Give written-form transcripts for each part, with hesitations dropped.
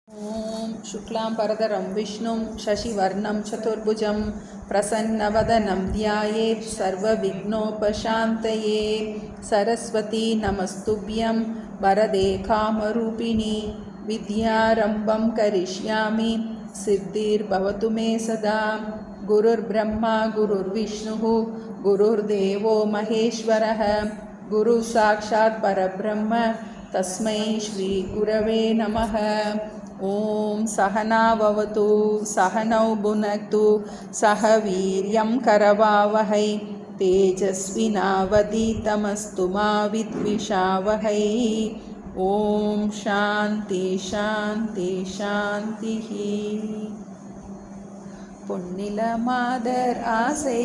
ॐ शुक्लां परतरं विष्णुं शशिवर्णं चतुर्भुजं प्रसन्नवदनं ध्यायेत् सर्वविघ्नोपशान्तये। सरस्वती नमस्तुभ्यं वरदे कामरूपिणि विद्यारम्भं करिष्यामि सिद्धिर्भवतु मे सदा। गुरुर्ब्रह्मा गुरुर्विष्णुः गुरुर्देवो महेश्वरः गुरुसाक्षात् परब्रह्म तस्मै श्रीगुरवे नमः। ॐ सहनाववतु सहनौ भुनक्तु सह वीर्यं करवावहै तेजस्विनावधीतमस्तु मा विद्विषावहै। ॐ शान्ति शान्ति शान्तिः। பொன்னில மாதர் ஆசை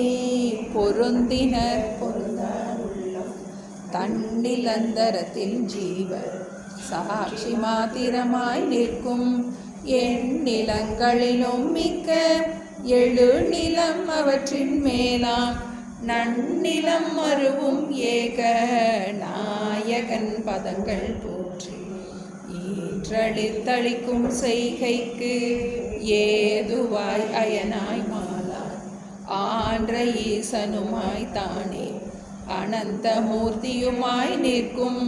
பொருந்தினர் பொருந்தாருள்ளம் தன்னிலந்தரத்தில் ஜீவர் சாட்சி மாத்திரமாய் நிற்கும் எண்ணிலங்களிலும் மிக்க எழு நிலம் அவற்றின் மேலாம் நன்னிலம் மருவும் ஏக நாயகன் பதங்கள் போற்றி ஈற்றளித்தளிக்கும் செய்கைக்கு ஏதுவாய் அயனாய் மாலாய் ஆன்ற ஈசனுமாய் தானே அனந்த மூர்த்தியுமாய் நிற்கும்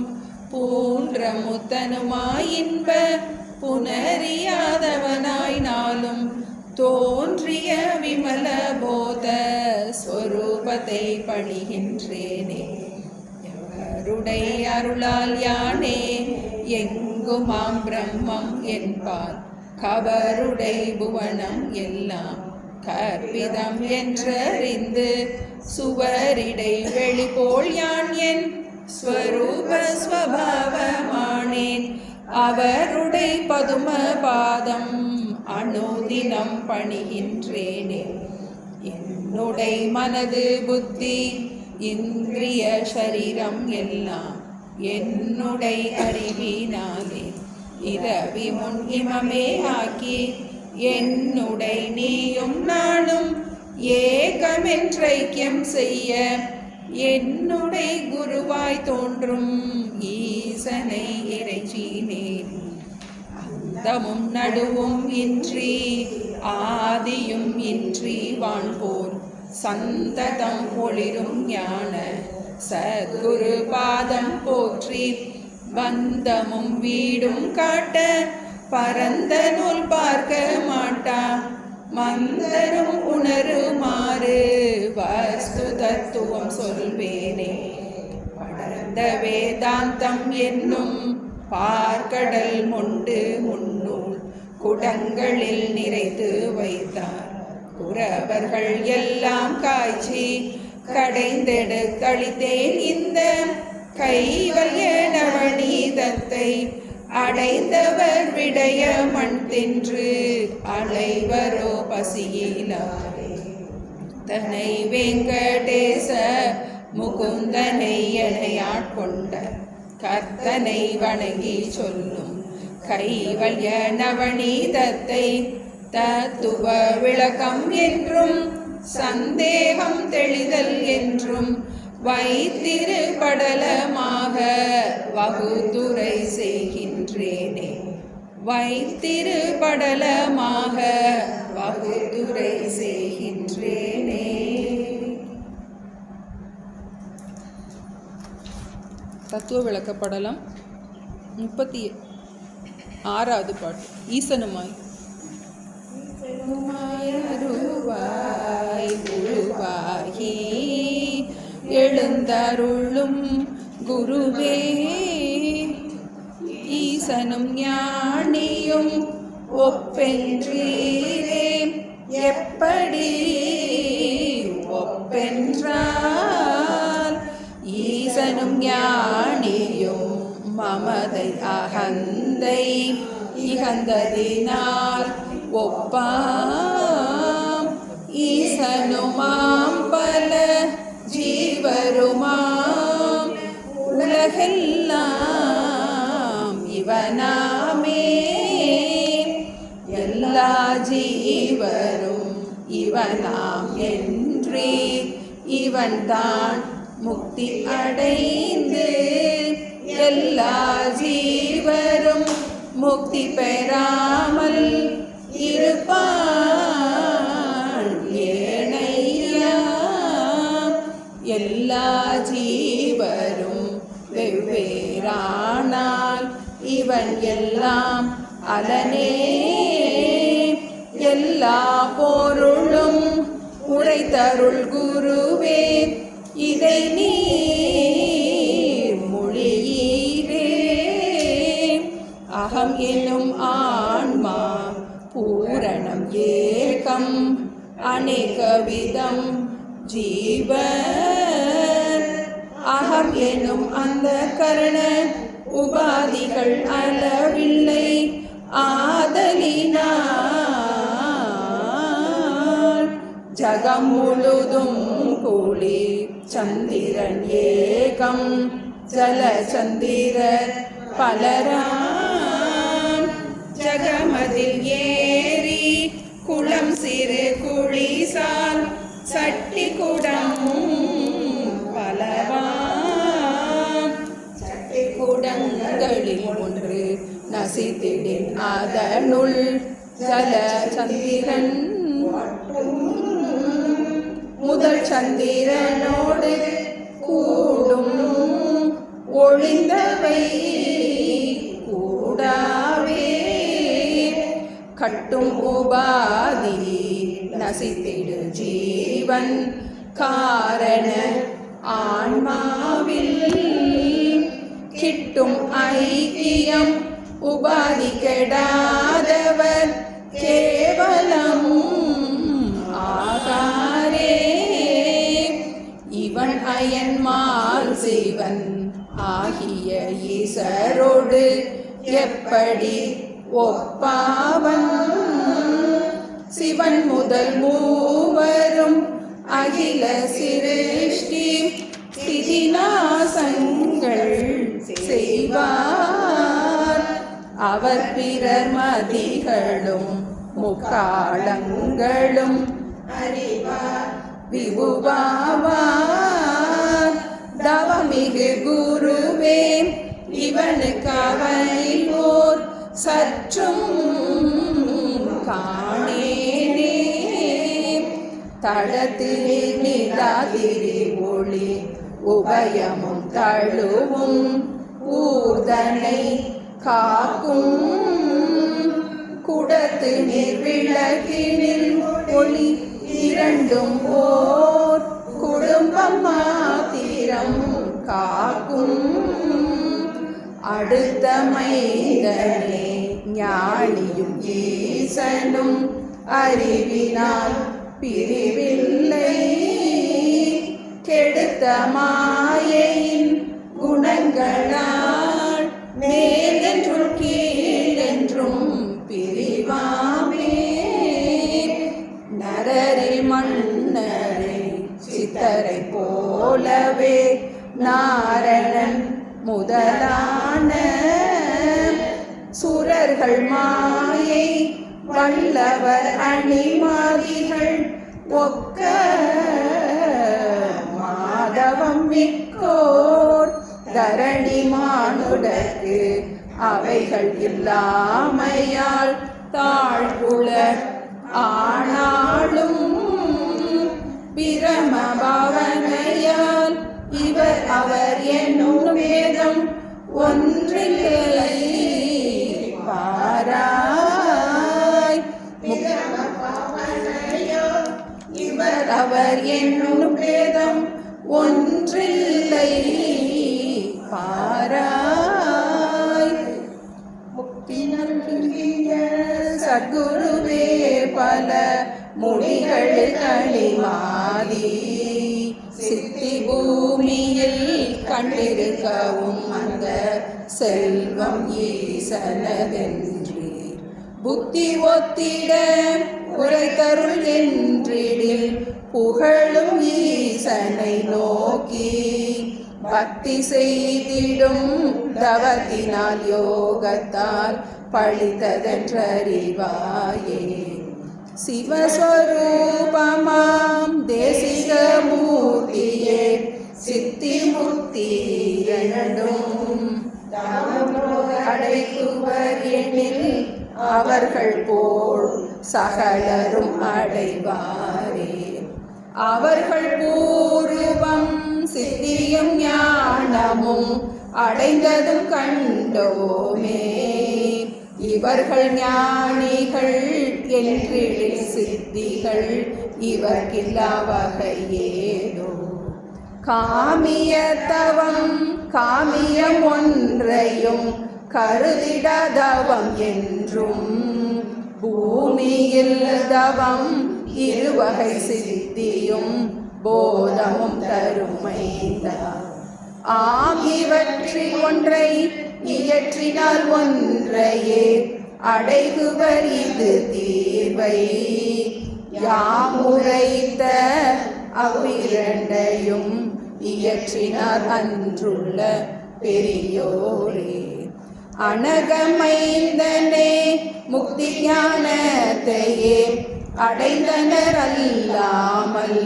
பூன்ற முத்தனுமாய் இன்ப புனரியாதவனாய் நாளும் தோன்றிய விமல போத ஸ்வரூபத்தை பணிகின்றேனே. எவருடைய அருளால் யானே எங்குமாம் பிரம்மம் என்பார் கவருடை புவனம் எல்லாம் கற்பிதம் என்றறிந்து சுவரிடை வெளிபோல் யான் என் ஸ்வரூப ஸ்வபாவமானேன். அவருடை பதும பாதம் அனுதினம் பணிகின்றேனே. என்னுடை மனது புத்தி இந்திரிய சரீரம் எல்லாம் என்னுடை அறிவினாலே இரவி முன் இமமே ஆக்கி என்னுடை நீயும் நானும் ஏகமென்றைக்கியம் செய்ய என்னுடை குருவாய் தோன்றும் ஈசனை இறைச்சினேன். அந்தமும் நடுவும் இன்றி ஆதியும் இன்றி வான்போர் சந்ததம் ஒளிரும் ஞான சத்குரு பாதம் போற்றி பந்தமும் வீடும் காட்ட பரந்த நூல் பார்க்க மாட்டா மந்தரும் உணருமாறு வஸ்து தத்துவம் சொல்வேனே. படர்ந்த வேதாந்தம் என்னும் பார்க்கடல் மொண்டு முன்னூல் குடங்களில் நிறைத்து வைத்தார். குறவர்கள் எல்லாம் காய்ச்சி கடைந்தெடுத்தளித்தேன் இந்த கைவல்ய நவநீதத்தை. அடைந்தவர் விடைய மண் தின்று அலைவரோ பசியிலாரே. தன்னை வெங்கடேச முகுந்தனை எனையாட்கொண்ட கர்த்தனை வணங்கி சொல்லும் கைவல்ய நவநீதத்தை தத்துவ விளக்கம் என்றும் சந்தேகம் தெளிதல் என்றும் வைத்திரு படலமாக வகுத்துரை செய்கின்றேனே. வைத்திரு படலமாக வகுத்துரை செய்கின்றேனே. தத்துவ விளக்கப்படலம் 36வது பாட்டு. ஈசனுமாய் அருவாய் உருவாகி எழுந்தருளும் குருவே ஈசனும் ஞானியும் ஒப்பென்றீரே. எப்படி ஒப்பென்றால் ஈசனும் ஞானியும் மமதை அகந்தை இகந்ததினால் ஒப்பாம். ஈசனுமாம் பல ஜீவருமாம் உலகெல்லாம் இவனாமே. எல்லா ஜீவரும் இவனாம் என்றே இவன்தான் முக்தி அடைந்து எல்லா ஜீவரும் முக்தி பெறாமல் இருப்பான் ஏனையா. எல்லா ஜீவரும் வெவ்வேறானால் இவன் எல்லாம் அலனே. எல்லா பொருளும் உரைத்தருள் குருவே, இதை நீர் மொழியீரே. அகம் எனும் ஆன்மா பூரணம் ஏகம், அநேகவிதம் ஜீவன். அகம் எனும் அந்த கரண உபாதிகள் அளவில்லை ஆதலினால் ஜகம் முழுதும் கூலி சந்திரன் ஏகம். ஜல சந்திரர் பலராம் ஜகமதில் ஏறி குளம் சிறு குழிசால் சட்டி குடம் பலவாம். சட்டி குடங்களில் ஒன்று நசித்திடின் அதனுள் ஜல சந்திரன் முதல் சந்திரனோடு கூடும். ஒளிந்தவை கூடாவே கட்டும் உபாதி நசித்திடு ஜீவன். காரண ஆன்மாவில் கிட்டும் ஐக்கியம் உபாதி கெடாதவர் கேவலம் ஆகாரே. இவன் அயன்மால் சிவன் ஆகிய ஈசரோடு எப்படி ஒப்பாவன். சிவன் முதல் மூவரும் அகில சிருஷ்டி ஸ்திதிநாசங்கள் செய்வார். அவர் பிறர் மதிகளும் முக்காலங்களும் அறிவார் விபுவாவார். தவமிகு குருவே, இவனுக்கு அவனில் ஓர் சற்றும் காணேனே. தடத்திலே நிலாதிரி ஒளி உபயமும் தழுவும் ஊர்தனை காக்கும். குடத்து நீர் விளக்கினில் ஒளி இரண்டும் ஓர் குடும்பம் மாத்திரம் காக்கும். அடுத்த மைந்தனே ஞானியும் ஈசனும் அறிவினால் பிரிவில்லை. கெடுத்த மாயையின் குணங்களால் மேலென்றும் கீழென்றும் பிரிவாமே. நரரில் மன்னரை சித்தரை போலவே நாரணன் முதலான சுரர்கள் மாயை வல்லவர் அணிமாதிகள் ஒக்க மாதவம் மிக்கோர் தரணி மானுடற்கு அவைகள் இல்லாமையால் தாழ்குள ஆனாலும் பிரம பாவனையால் இவர் அவர் என்னும் வேதம் ஒன்றில்லை பாராய். இவர் அவர் என்னும் வேதம் ஒன்றில்லை பாராய். முக்தி நல்கிய சத்குருவே பல முனிகள் களிமாதி சித்தி பூமியில் கண்டிருக்கவும் அந்த செல்வம் ஈசனதென்று புத்தி ஒத்திட உரைத்தருள் என்றிடில் புகழும் ஈசனை நோக்கி பக்தி செய்திடும் தவத்தினால் யோகத்தால் பழித்ததென்றறிவாயே. சிவஸ்வரூபமாம் தேசிக மூர்த்தியே சித்தி முக்தி இரண்டும் அடைகுவர் எனில் அவர்கள் போல் சகலரும் அடைவாரே. அவர்கள் பூர்வம் சித்தியும் ஞானமும் அடைந்ததும் கண்டோமே. இவர்கள் ஞானிகள் என்றில் சித்திகள் இவர்கில்லா வகையேதோ. காமிய தவம் காமியம் ஒன்றையும் கருதிடதவம் என்றும் பூமியில் தவம் இருவகை சித்தியும் போதமும் தருமைந்தா. ஆகியவற்றி ஒன்றை இயற்றினால் ஒன்றையே அடைகுவர் இது தீர்வை. யாமுரைத்த அவ்விரண்டையும் இயற்றினார் அன்றுள்ள பெரியோரே. அனகமைந்தனே முக்தி ஞானத்தையே அடைந்தனர் அல்லாமல்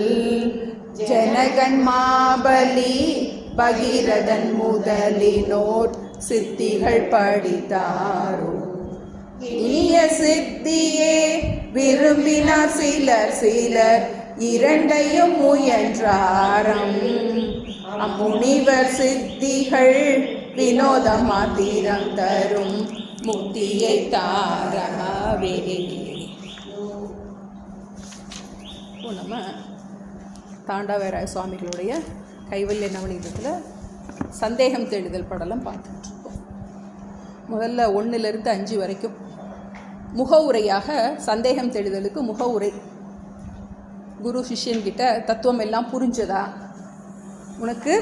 ஜனகன் மாபலி பகீரதன் முதலினோர் சித்திகள் படித்தாரோ. இனிய சித்தியே விரும்பினார் சிலர் சிலர் இரண்டையும் முயன்றாரம். அம்முனிவர் சித்திகள் வினோத மாத்திரம் தரும் முக்தியை தாரவே. நம்ம தாண்டவராய சுவாமிகளுடைய கைவல்ய நவநீதத்தில் சந்தேகம் தேடுதல் படலம் பார்த்துட்டு இருக்கோம். முதல்ல 1லிருந்து 5 வரைக்கும் முகவுரையாக சந்தேகம் தேடுதலுக்கு முகவுரை. குரு சிஷ்யன்கிட்ட தத்துவம் எல்லாம் புரிஞ்சதா, உனக்கு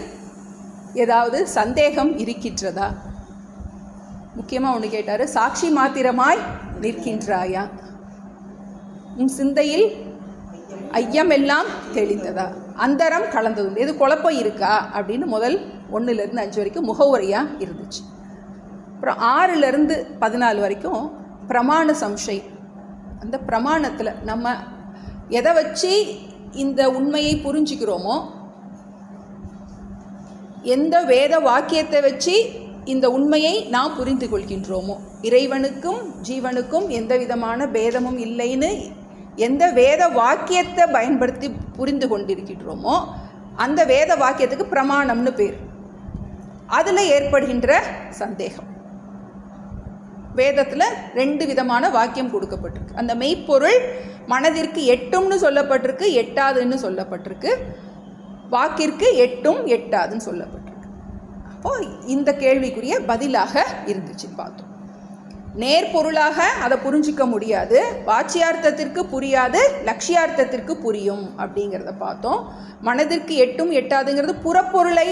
ஏதாவது சந்தேகம் இருக்கின்றதா, முக்கியமாக ஒன்று கேட்டார், சாட்சி மாத்திரமாய் நிற்கின்றாயா, உன் சிந்தையில் ஐயமெல்லாம் தெளிந்ததா, அந்தரம் கலந்தது, எது குழப்பம் இருக்கா அப்படின்னு முதல் 1லிருந்து 5 வரைக்கும் முகவுரையாக இருந்துச்சு. அப்புறம் 6லிருந்து 14 வரைக்கும் பிரமாண சம்சயம். அந்த பிரமாணத்தில் நம்ம எதை வச்சு இந்த உண்மையை புரிஞ்சுக்கிறோமோ, எந்த வேத வாக்கியத்தை வச்சு இந்த உண்மையை நாம் புரிந்து கொள்கின்றோமோ, இறைவனுக்கும் ஜீவனுக்கும் எந்த விதமான பேதமும் இல்லைன்னு எந்த வேத வாக்கியத்தை பயன்படுத்தி புரிந்து கொண்டிருக்கின்றோமோ அந்த வேத வாக்கியத்துக்கு பிரமாணம்னு பேர். அதில் ஏற்படுகின்ற சந்தேகம். வேதத்தில் 2 விதமான வாக்கியம் கொடுக்கப்பட்டிருக்கு. அந்த மெய்ப்பொருள் மனதிற்கு எட்டும்னு சொல்லப்பட்டிருக்கு, எட்டாதுன்னு சொல்லப்பட்டிருக்கு. வாக்கிற்கு எட்டும் எட்டாதுன்னு சொல்லப்பட்டிருக்கு. அப்போது இந்த கேள்விக்குரிய பதிலாக இருந்துச்சு பார்த்தோம். நேர்பொருளாக அதை புரிஞ்சிக்க முடியாது, வாச்சியார்த்தத்திற்கு புரியாது, லட்சியார்த்தத்திற்கு புரியும் அப்படிங்கிறத பார்த்தோம். மனதிற்கு எட்டும் எட்டாதுங்கிறது புறப்பொருளை,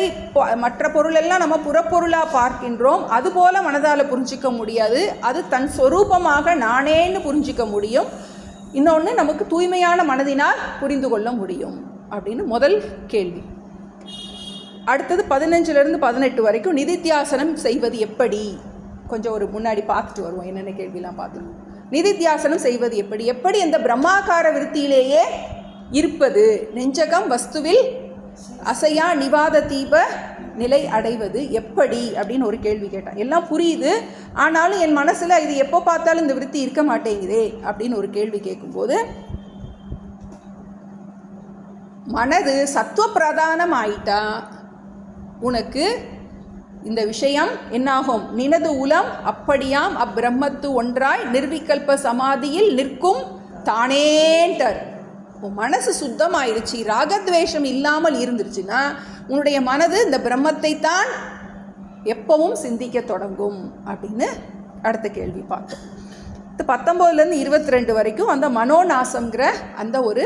மற்ற பொருளெல்லாம் நம்ம புறப்பொருளாக பார்க்கின்றோம், அதுபோல் மனதால் புரிஞ்சிக்க முடியாது. அது தன் சொரூபமாக நானேன்னு புரிஞ்சிக்க முடியும். இன்னொன்று, நமக்கு தூய்மையான மனதினால் புரிந்து கொள்ள முடியும் அப்படின்னு முதல் கேள்வி. அடுத்தது 15லிருந்து 18 வரைக்கும் நிதித்தியாசனம் செய்வது எப்படி, கொஞ்சம் ஒரு முன்னாடி பார்த்துட்டு வருவோம், என்னென்ன கேள்விலாம் பார்த்துருவோம். நிதித்தியாசனம் செய்வது எப்படி, எப்படி இந்த பிரம்மாகார விருத்தியிலேயே இருப்பது, நெஞ்சகம் வஸ்துவில் அசையா நிவாத தீப நிலை அடைவது எப்படி அப்படின்னு ஒரு கேள்வி கேட்டான். எல்லாம் புரியுது, ஆனாலும் என் மனசில் இது எப்போ பார்த்தாலும் இந்த விருத்தி இருக்க மாட்டேங்குதே அப்படின்னு ஒரு கேள்வி கேட்கும்போது, மனது சத்துவ பிரதானம் ஆயிட்டா உனக்கு இந்த விஷயம் என்னாகும், நினது உலம் அப்படியாம் அப்பிரம்மத்து ஒன்றாய் நிர்விகல்ப சமாதியில் நிற்கும் தானேன்டர். உன் மனசு சுத்தமாயிருச்சு, ராகத்வேஷம் இல்லாமல் இருந்துருச்சுன்னா உன்னுடைய மனது இந்த பிரம்மத்தை தான் எப்பவும் சிந்திக்க தொடங்கும் அப்படின்னு அடுத்த கேள்வி பார்த்தோம். 19லேருந்து 22 வரைக்கும் அந்த மனோநாசம்ங்கிற அந்த ஒரு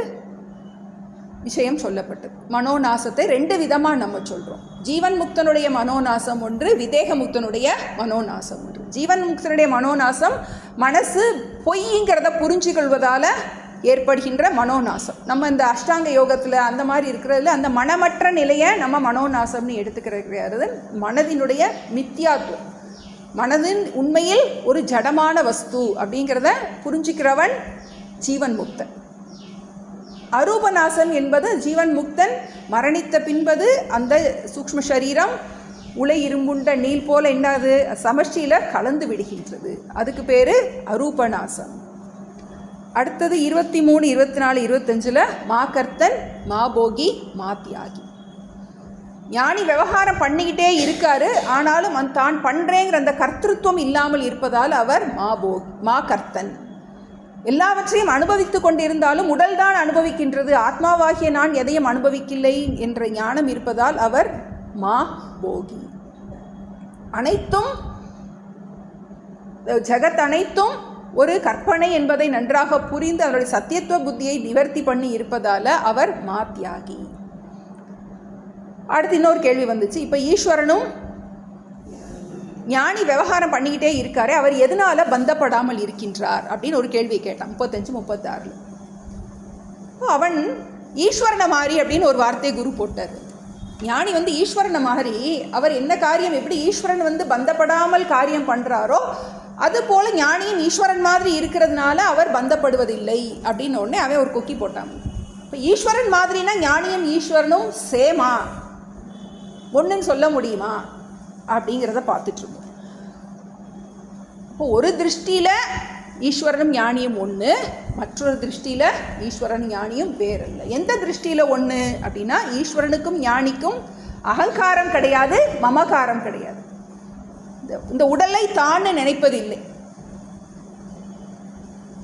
விஷயம் சொல்லப்பட்டது. மனோநாசத்தை 2 விதமாக நம்ம சொல்கிறோம். ஜீவன் முக்தனுடைய மனோநாசம் ஒன்று, விதேக முக்தனுடைய மனோநாசம் ஒன்று. ஜீவன் முக்தனுடைய மனோநாசம் மனசு பொய்ங்கிறத புரிஞ்சுக்கொள்வதால் ஏற்படுகின்ற மனோநாசம். நம்ம இந்த அஷ்டாங்க யோகத்தில் அந்த மாதிரி இருக்கிறதுல அந்த மனமற்ற நிலையை நம்ம மனோநாசம்னு எடுத்துக்கிறது. மனதினுடைய மித்தியாத்துவம், மனதின் உண்மையில் ஒரு ஜடமான வஸ்து அப்படிங்கிறத புரிஞ்சுக்கிறவன் ஜீவன் முக்தன். அரூபநாசம் என்பது ஜீவன் முக்தன் மரணித்த பின்பது அந்த சூக்ஷ்ம சரீரம் உலை இரும்புண்ட நீல் போல என்னது சமஷ்டியில் கலந்து விடுகின்றது. அதுக்கு பேர் அரூபநாசம். அடுத்தது 23, 24, 25 மா கர்த்தன், மா போகி, மா தியாகி. ஞானி விவகாரம் பண்ணிக்கிட்டே இருக்காரு, ஆனாலும் தான் பண்ணுறேங்கிற அந்த கர்த்திருவம் இல்லாமல் இருப்பதால் அவர் மா கர்த்தன். எல்லாவற்றையும் அனுபவித்து கொண்டிருந்தாலும் உடல் தான் அனுபவிக்கின்றது, ஆத்மாவாகிய நான் எதையும் அனுபவிக்கவில்லை என்ற ஞானம் இருப்பதால் அவர் மா போகி. அனைத்தும் ஜகத் அனைத்தும் ஒரு கற்பனை என்பதை நன்றாக புரிந்து அவருடைய சத்தியத்துவ புத்தியை நிவர்த்தி பண்ணி இருப்பதால் அவர் மா தியாகி. அடுத்து இன்னொரு கேள்வி வந்துச்சு. இப்போ ஈஸ்வரனும் ஞானி விவகாரம் பண்ணிக்கிட்டே இருக்காரு, அவர் எதனால பந்தப்படாமல் இருக்கின்றார் அப்படின்னு ஒரு கேள்வி கேட்டான் 35, 36. அவன் ஈஸ்வரனை மாறி அப்படின்னு ஒரு வார்த்தையை குரு போட்டார். ஞானி ஈஸ்வரனை மாறி அவர் என்ன காரியம் எப்படி ஈஸ்வரன் பந்தப்படாமல் காரியம் பண்ணுறாரோ அதுபோல் ஞானியும் ஈஸ்வரன் மாதிரி இருக்கிறதுனால அவர் பந்தப்படுவதில்லை அப்படின்னு உடனே அவன் ஒரு கொக்கி போட்டான். இப்போ ஈஸ்வரன் மாதிரினா ஞானியும் ஈஸ்வரனும் சேமா, ஒன்றுன்னு சொல்ல முடியுமா அப்படிங்கிறத பார்த்துட்ருக்கோம். இப்போ ஒரு திருஷ்டியில் ஈஸ்வரனும் ஞானியும் ஒன்று, மற்றொரு திருஷ்டியில் ஈஸ்வரன் ஞானியும் வேறல்ல. எந்த திருஷ்டியில் ஒன்று அப்படின்னா ஈஸ்வரனுக்கும் ஞானிக்கும் அகங்காரம் கிடையாது, மமகாரம் கிடையாது. இந்த உடலை தான் நினைப்பதில்லை,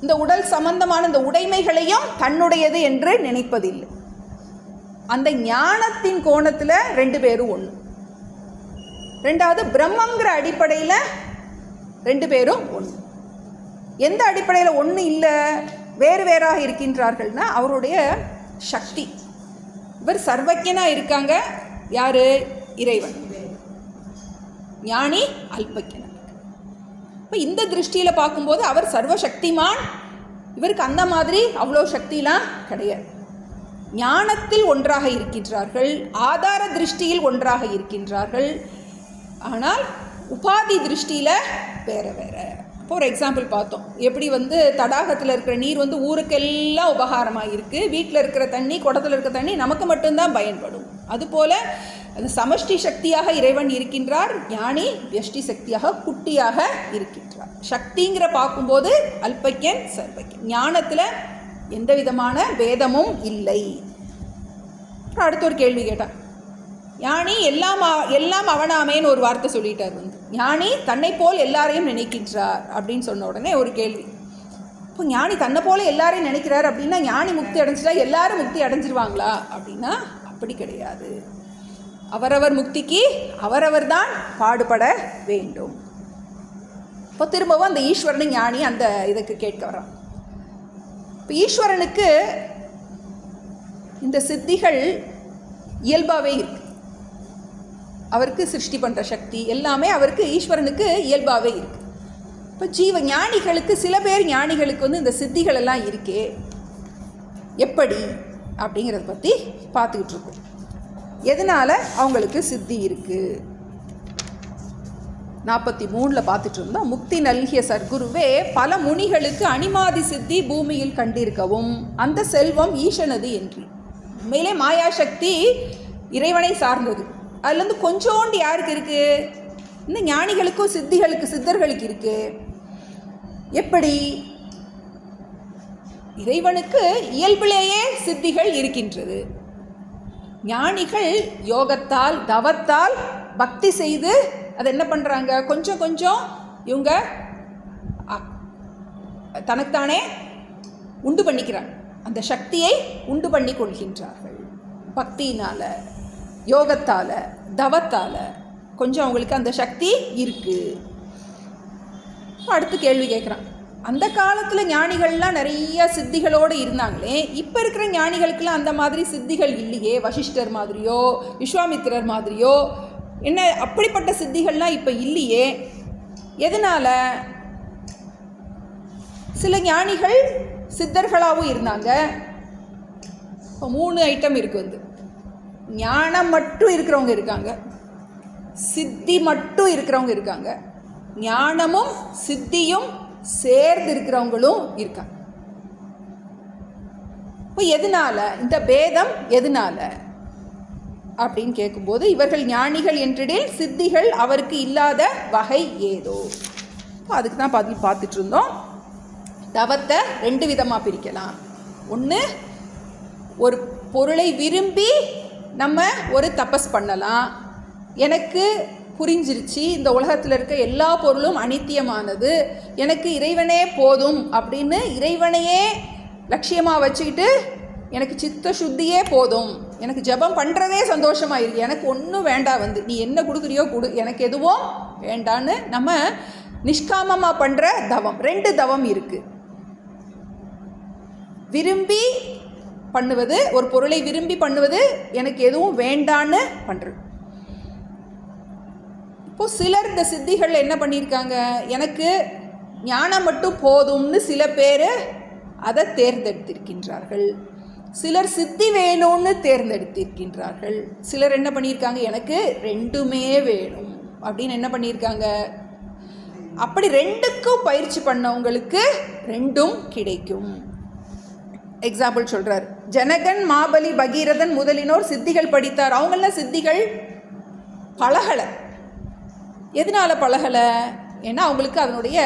இந்த உடல் சம்பந்தமான இந்த உடைமைகளையும் தன்னுடையது என்று நினைப்பதில்லை. அந்த ஞானத்தின் கோணத்தில் ரெண்டு பேரும் ஒன்று. ரெண்டாவது பிரம்மங்கிற அடிப்படையில் ரெண்டு பேரும் ஒன்று. எந்த அடிப்படையில் ஒன்று இல்லை வேறு வேறாக இருக்கின்றார்கள்னா அவருடைய சக்தி. இவர் சர்வஜனாக இருக்காங்க, யார்? இறைவன். ஞானி அல்பஜ்ஞன். இப்போ இந்த திருஷ்டியில் பார்க்கும்போது அவர் சர்வசக்திமான், இவருக்கு அந்த மாதிரி அவ்வளோ சக்திலாம் கிடையாது. ஞானத்தில் ஒன்றாக இருக்கின்றார்கள், ஆதார திருஷ்டியில் ஒன்றாக இருக்கின்றார்கள், ஆனால் உபாதி திருஷ்டியில் வேறு வேறு. இப்போ ஒரு எக்ஸாம்பிள் பார்த்தோம், எப்படி தடாகத்தில் இருக்கிற நீர் ஊருக்கெல்லாம் உபகாரமாக இருக்குது, வீட்டில் இருக்கிற தண்ணி, குடத்தில் இருக்கிற தண்ணி நமக்கு மட்டும்தான் பயன்படும். அதுபோல் அந்த சமஷ்டி சக்தியாக இறைவன் இருக்கின்றார், ஞானி வியஷ்டி சக்தியாக குட்டியாக இருக்கின்றார். சக்திங்கிற பார்க்கும்போது அல்பஜ்ஞன் சர்வஜ்ஞன். ஞானத்தில் எந்த விதமான வேதமும் இல்லை. அடுத்த ஒரு கேள்வி கேட்டான், ஞானி எல்லாம் அவனாமேன்னு ஒரு வார்த்தை சொல்லிட்டார். ஞானி தன்னை போல் எல்லாரையும் நினைக்கின்றார் அப்படின்னு சொன்ன உடனே ஒரு கேள்வி, இப்போ ஞானி தன்னை போல எல்லாரையும் நினைக்கிறார் அப்படின்னா ஞானி முக்தி அடைஞ்சிட்டா எல்லாரும் முக்தி அடைஞ்சிருவாங்களா அப்படின்னா அப்படி கிடையாது. அவரவர் முக்திக்கு அவரவர் தான் பாடுபட வேண்டும். இப்போ திரும்பவும் அந்த ஈஸ்வரன் ஞானி அந்த இதுக்கு கேட்க வர்றான். இப்போ ஈஸ்வரனுக்கு இந்த சித்திகள் இயல்பாகவே இருக்கு, அவருக்கு சிருஷ்டி பண்ணுற சக்தி எல்லாமே அவருக்கு ஈஸ்வரனுக்கு இயல்பாகவே இருக்கு. இப்போ ஞானிகளுக்கு சில பேர் ஞானிகளுக்கு இந்த சித்திகள் எல்லாம் இருக்கே எப்படி அப்படிங்கிறத பற்றி பார்த்துக்கிட்டு இருக்கோம். எதனால் அவங்களுக்கு சித்தி இருக்குது? 43 பார்த்துட்டு இருந்தோம். முக்தி நல்கிய சர்க்குருவே பல முனிகளுக்கு அனிமாதி சித்தி பூமியில் கண்டிருக்கவும் அந்த செல்வம் ஈசனது என்று. உண்மையிலே மாயாசக்தி இறைவனை சார்ந்தது. அதுலேருந்து கொஞ்சோண்டு யாருக்கு இருக்குது? இந்த ஞானிகளுக்கும் சித்தர்களுக்கு இருக்குது. எப்படி? இறைவனுக்கு இயல்பிலேயே சித்திகள் இருக்கின்றது. ஞானிகள் யோகத்தால் தவத்தால் பக்தி செய்து அதை என்ன பண்ணுறாங்க, கொஞ்சம் கொஞ்சம் இவங்க தனக்குத்தானே உண்டு பண்ணிக்கிறாங்க, அந்த சக்தியை உண்டு பண்ணி கொள்கின்றார்கள். பக்தியினால், யோகத்தால், தவத்தால் கொஞ்சம் அவங்களுக்கு அந்த சக்தி இருக்குது. அடுத்து கேள்வி கேட்குறான், அந்த காலத்தில் ஞானிகள்லாம் நிறைய சித்திகளோடு இருந்தாங்களே, இப்போ இருக்கிற ஞானிகளுக்கெல்லாம் அந்த மாதிரி சித்திகள் இல்லையே, வசிஷ்டர் மாதிரியோ விஸ்வாமித்திரர் மாதிரியோ என்ன அப்படிப்பட்ட சித்திகள்லாம் இப்போ இல்லையே, எதனால்? சில ஞானிகள் சித்தர்களாகவும் இருந்தாங்க. இப்போ 3 ஐட்டம் இருக்குது. ஞானம் மட்டும் இருக்கிறவங்க இருக்காங்க, சித்தி மட்டும் இருக்கிறவங்க இருக்காங்க, ஞானமும் சித்தியும் சேர்ந்து இருக்கிறவங்களும் இருக்காங்க. இப்போ எதனால இந்த பேதம்? எதனால அப்படின்னு கேட்கும்போது, இவர்கள் ஞானிகள் என்றிடில் சித்திகள் அவருக்கு இல்லாத வகை ஏதோ. அதுக்கு தான் பதில் பார்த்துட்டு இருந்தோம். தவத்தை 2 விதமாக பிரிக்கலாம். ஒன்று, ஒரு பொருளை விரும்பி நம்ம ஒரு தபஸ் பண்ணலாம். எனக்கு புரிஞ்சிருச்சு இந்த உலகத்தில் இருக்க எல்லா பொருளும் அனித்தியமானது, எனக்கு இறைவனே போதும் அப்படின்னு இறைவனையே லட்சியமாக வச்சுக்கிட்டு எனக்கு சித்த சுத்தியே போதும், எனக்கு ஜபம் பண்ணுறதே சந்தோஷமாக இருக்கு, எனக்கு ஒன்றும் வேண்டாம், நீ என்ன கொடுக்குறியோ கொடு, எனக்கு எதுவும் வேண்டான்னு நம்ம நிஷ்காமமாக பண்ணுற தவம். 2 தவம் இருக்குது. விரும்பி பண்ணுவது, ஒரு பொருளை விரும்பி பண்ணுவது, எனக்கு எதுவும் வேண்டான்னு பண்ணுறது. இப்போது சிலர் இந்த சித்திகள் என்ன பண்ணியிருக்காங்க, எனக்கு ஞானம் மட்டும் போதும்னு சில பேர் அதை தேர்ந்தெடுத்திருக்கின்றார்கள். சிலர் சித்தி வேணும்னு தேர்ந்தெடுத்திருக்கின்றார்கள். சிலர் என்ன பண்ணியிருக்காங்க, எனக்கு 2மே வேணும் அப்படின்னு என்ன பண்ணியிருக்காங்க. அப்படி 2க்கும் பயிற்சி பண்ணவங்களுக்கு 2ம் கிடைக்கும். எக்ஸாம்பிள் சொல்கிறார். ஜனகன், மாபலி, பகீரதன் முதலினோர் சித்திகள் படித்தார். அவங்களாம் சித்திகள் பழகலை. எதனால் பழகலை? ஏன்னா அவங்களுக்கு அதனுடைய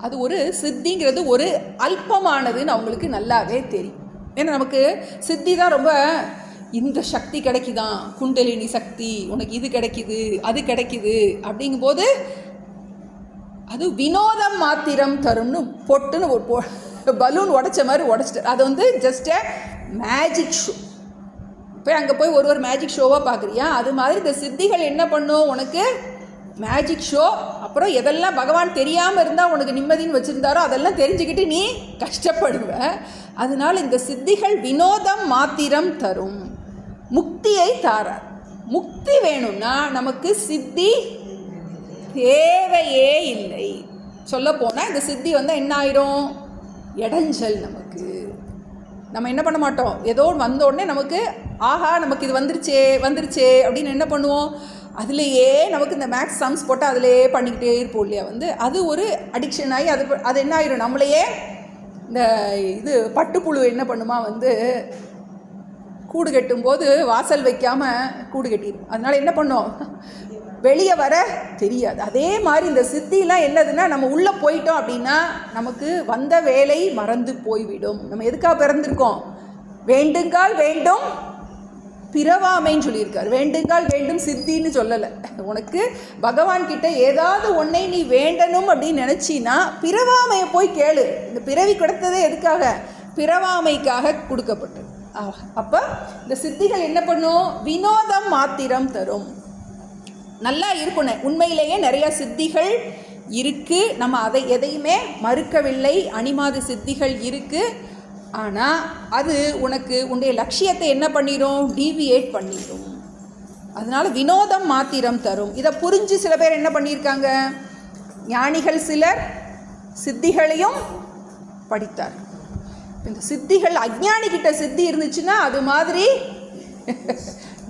அது ஒரு சித்திங்கிறது ஒரு அல்பமானதுன்னு அவங்களுக்கு நல்லாவே தெரியும். ஏன்னா நமக்கு சித்தி தான் ரொம்ப, இந்த சக்தி கிடைக்குதான், குண்டலினி சக்தி, உனக்கு இது கிடைக்குது அது கிடைக்குது அப்படிங்கும்போது அது வினோதம் மாத்திரம் தரும்னு பொட்டுன்னு ஒரு பலூன் உடைச்ச மாதிரி உடைச்சிட்டு, அது ஜஸ்ட் மேஜிக் ஷோ. போய் அங்கே போய் ஒரு மேஜிக் ஷோவாக பார்க்குறியா, அது மாதிரி இந்த சித்திகள் என்ன பண்ணும், உனக்கு மேஜிக் ஷோ. அப்புறம் எதெல்லாம் பகவான் தெரியாமல் இருந்தால் உனக்கு நிம்மதின்னு வச்சுருந்தாரோ அதெல்லாம் தெரிஞ்சுக்கிட்டு நீ கஷ்டப்படுவ. அதனால் இந்த சித்திகள் வினோதம் மாத்திரம் தரும், முக்தியை தாரார். முக்தி வேணும்னா நமக்கு சித்தி தேவையே இல்லை. சொல்லப்போனால் இந்த சித்தி என்ன ஆயிரும், இடைஞ்சல். நம்ம என்ன பண்ண மாட்டோம், ஏதோ வந்த உடனே நமக்கு ஆஹா நமக்கு இது வந்துருச்சே அப்படின்னு என்ன பண்ணுவோம், அதுலேயே நமக்கு இந்த மேக்ஸ் சம்ஸ் போட்டால் அதிலே பண்ணிக்கிட்டே இருப்போம் இல்லையா. அது ஒரு அடிக்ஷன் ஆகி அது என்ன ஆயிரும், நம்மளையே இந்த இது பட்டுப்புழு என்ன பண்ணுமா, கூடு கட்டும்போது வாசல் வைக்காமல் கூடு கட்டிடும். அதனால் என்ன பண்ணோம், வெளியே வர தெரியாது. அதே மாதிரி இந்த சித்திலாம் என்னதுன்னா, நம்ம உள்ளே போயிட்டோம் அப்படின்னா நமக்கு வந்த வேலை மறந்து போய்விடும். நம்ம எதுக்காக பிறந்திருக்கோம், வேண்டுங்கால் வேண்டும் பிறவாமைன்னு சொல்லியிருக்கார். வேண்டுங்கால் வேண்டும் சித்தின்னு சொல்லலை. உனக்கு பகவான்கிட்ட ஏதாவது ஒன்றை நீ வேண்டணும் அப்படின்னு நினச்சின்னா பிறவாமையை போய் கேளு. இந்த பிறவி கொடுத்ததே எதுக்காக, பிறவாமைக்காக கொடுக்கப்பட்டது. அப்போ இந்த சித்திகள் என்ன பண்ணும், வினோதம் மாத்திரம் தரும். நல்லா இருக்கணும். உண்மையிலேயே நிறையா சித்திகள் இருக்குது, நம்ம அதை எதையுமே மறுக்கவில்லை. அனிமாதி சித்திகள் இருக்குது. ஆனால் அது உனக்கு உன்னுடைய லட்சியத்தை என்ன பண்ணிடும், டீவியேட் பண்ணிடும். அதனால் வினோதம் மாத்திரம் தரும். இதை புரிஞ்சு சில பேர் என்ன பண்ணியிருக்காங்க, ஞானிகள் சிலர் சித்திகளையும் படித்தார். இந்த சித்திகள் அஞ்ஞானிக்கிட்ட சித்தி இருந்துச்சுன்னா அது மாதிரி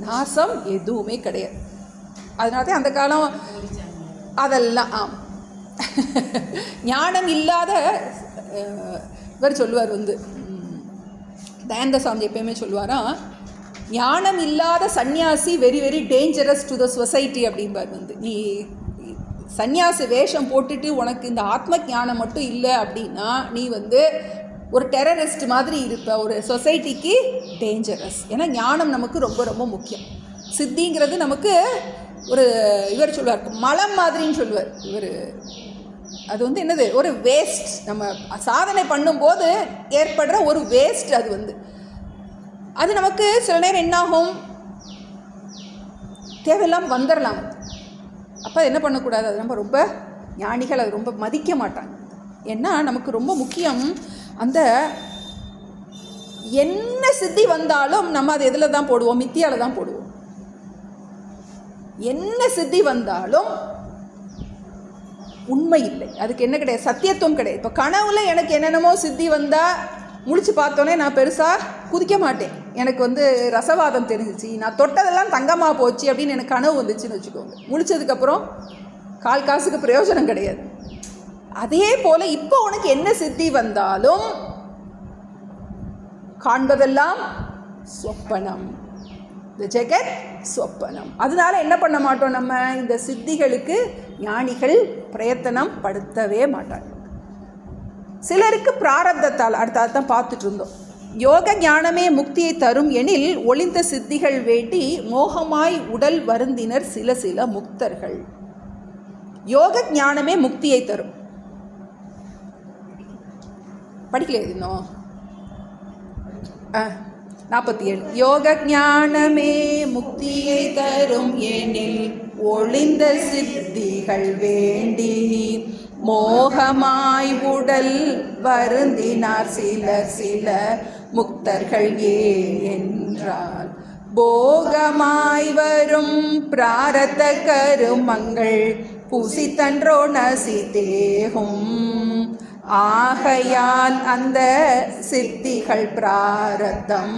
நாசம் எதுவுமே கிடையாது. அதனால தான் அந்த காலம் அதெல்லாம் ஞானம் இல்லாத இவர் சொல்லுவார், தயானந்த சாமி எப்பயுமே சொல்லுவாராம், ஞானம் இல்லாத சன்னியாசி very very dangerous to the society அப்படிம்பார். நீ சன்னியாசி வேஷம் போட்டுட்டு உனக்கு இந்த ஆத்ம ஞானம் மட்டும் இல்லை அப்படின்னா நீ ஒரு டெரரிஸ்ட் மாதிரி இருப்ப, ஒரு சொசைட்டிக்கு டேஞ்சரஸ். ஏன்னா ஞானம் நமக்கு ரொம்ப ரொம்ப முக்கியம். சித்திங்கிறது நமக்கு ஒரு இவர் சொல்லுவார் மலம் மாதிரின்னு சொல்லுவார் இவர். அது என்னது, ஒரு வேஸ்ட். நம்ம சாதனை பண்ணும்போது ஏற்படுற ஒரு வேஸ்ட். அது நமக்கு சில நேரம் என்னாகும், தேவையில்லாமல் வந்துடலாம். அப்போ என்ன பண்ணக்கூடாது, அது நம்ம ரொம்ப ஞானிகள் அது ரொம்ப மதிக்க மாட்டாங்க. ஏன்னா நமக்கு ரொம்ப முக்கியம், அந்த என்ன சித்தி வந்தாலும் நம்ம அது எதில் தான் போடுவோம், மித்தியால் தான் போடுவோம். என்ன சித்தி வந்தாலும் உண்மை இல்லை, அதுக்கு என்ன கிடையாது, சத்தியத்துவம் கிடையாது. இப்போ கனவுல எனக்கு என்னென்னமோ சித்தி வந்தால் முழிச்சு பார்த்தோன்னே நான் பெருசாக குதிக்க மாட்டேன். எனக்கு ரசவாதம் தெரிஞ்சிச்சு, நான் தொட்டதெல்லாம் தங்கமாக போச்சு அப்படின்னு எனக்கு கனவு வந்துச்சுன்னு வச்சுக்கோங்க. முழிச்சதுக்கப்புறம் கால் காசுக்கு பிரயோஜனம் கிடையாது. அதே போல் இப்போ உனக்கு என்ன சித்தி வந்தாலும் காண்பதெல்லாம் சொப்பனம். இந்த ஜெகத் சொப்பனம். அதனால என்ன பண்ண மாட்டோம், நம்ம இந்த சித்திகளுக்கு ஞானிகள் பிரயத்தனம் படுத்தவே மாட்டாங்க. சிலருக்கு பிராரப்தத்தால், அடுத்த தான் பார்த்துட்டு இருந்தோம். யோக ஞானமே முக்தியை தரும் எனில் ஒளிந்த சித்திகள் வேண்டி மோகமாய் உடல் வருந்தினர் சில முக்தர்கள். யோக ஞானமே முக்தியை தரும். படிக்கலையே இன்னும் 47. யோக ஞானமே முக்தியை தரும் எனில் ஒளிந்த சித்திகள் வேண்டி மோகமாய் உடல் வருந்தினார் சில முக்தர்கள் என்றால் போகமாய் வரும் பிராரத்த கருமங்கள் புசித்தன்றோ நசித்தேகும். ஆகையால் அந்த சித்திகள் பிராரத்தம்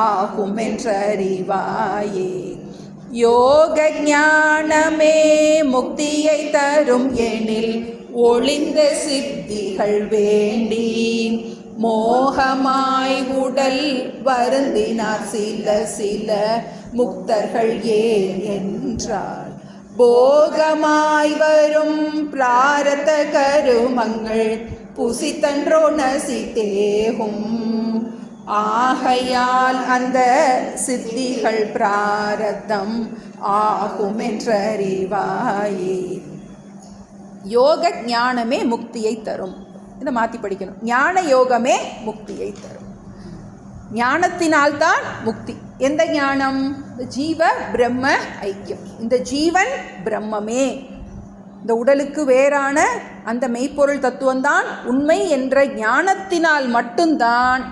ஆகும் என்றறிவாயே. யோக ஞானமே முக்தியை தரும் எனில் ஒளிந்த சித்திகள் வேண்டி மோகமாய் உடல் வருந்தினார் சில முக்தர்கள் என்றால் போகமாய் வரும் பிராரத்த கருமங்கள் புசித்தன்றோ நசித்தேகும். ஆகையால் அந்த சித்திகள் பிராரத்தம் ஆகும் என்றறிவாயே. யோக ஞானமே முக்தியை தரும். இதை மாற்றி படிக்கணும். ஞான யோகமே முக்தியை தரும். ஞானத்தினால்தான் முக்தி. எந்த ஞானம்? ஜீவ பிரம்ம ஐக்கியம். இந்த ஜீவன் பிரம்மமே, இந்த உடலுக்கு வேறான அந்த மெய்ப்பொருள் தத்துவம்தான் உண்மை என்ற ஞானத்தினால் மட்டும்தான்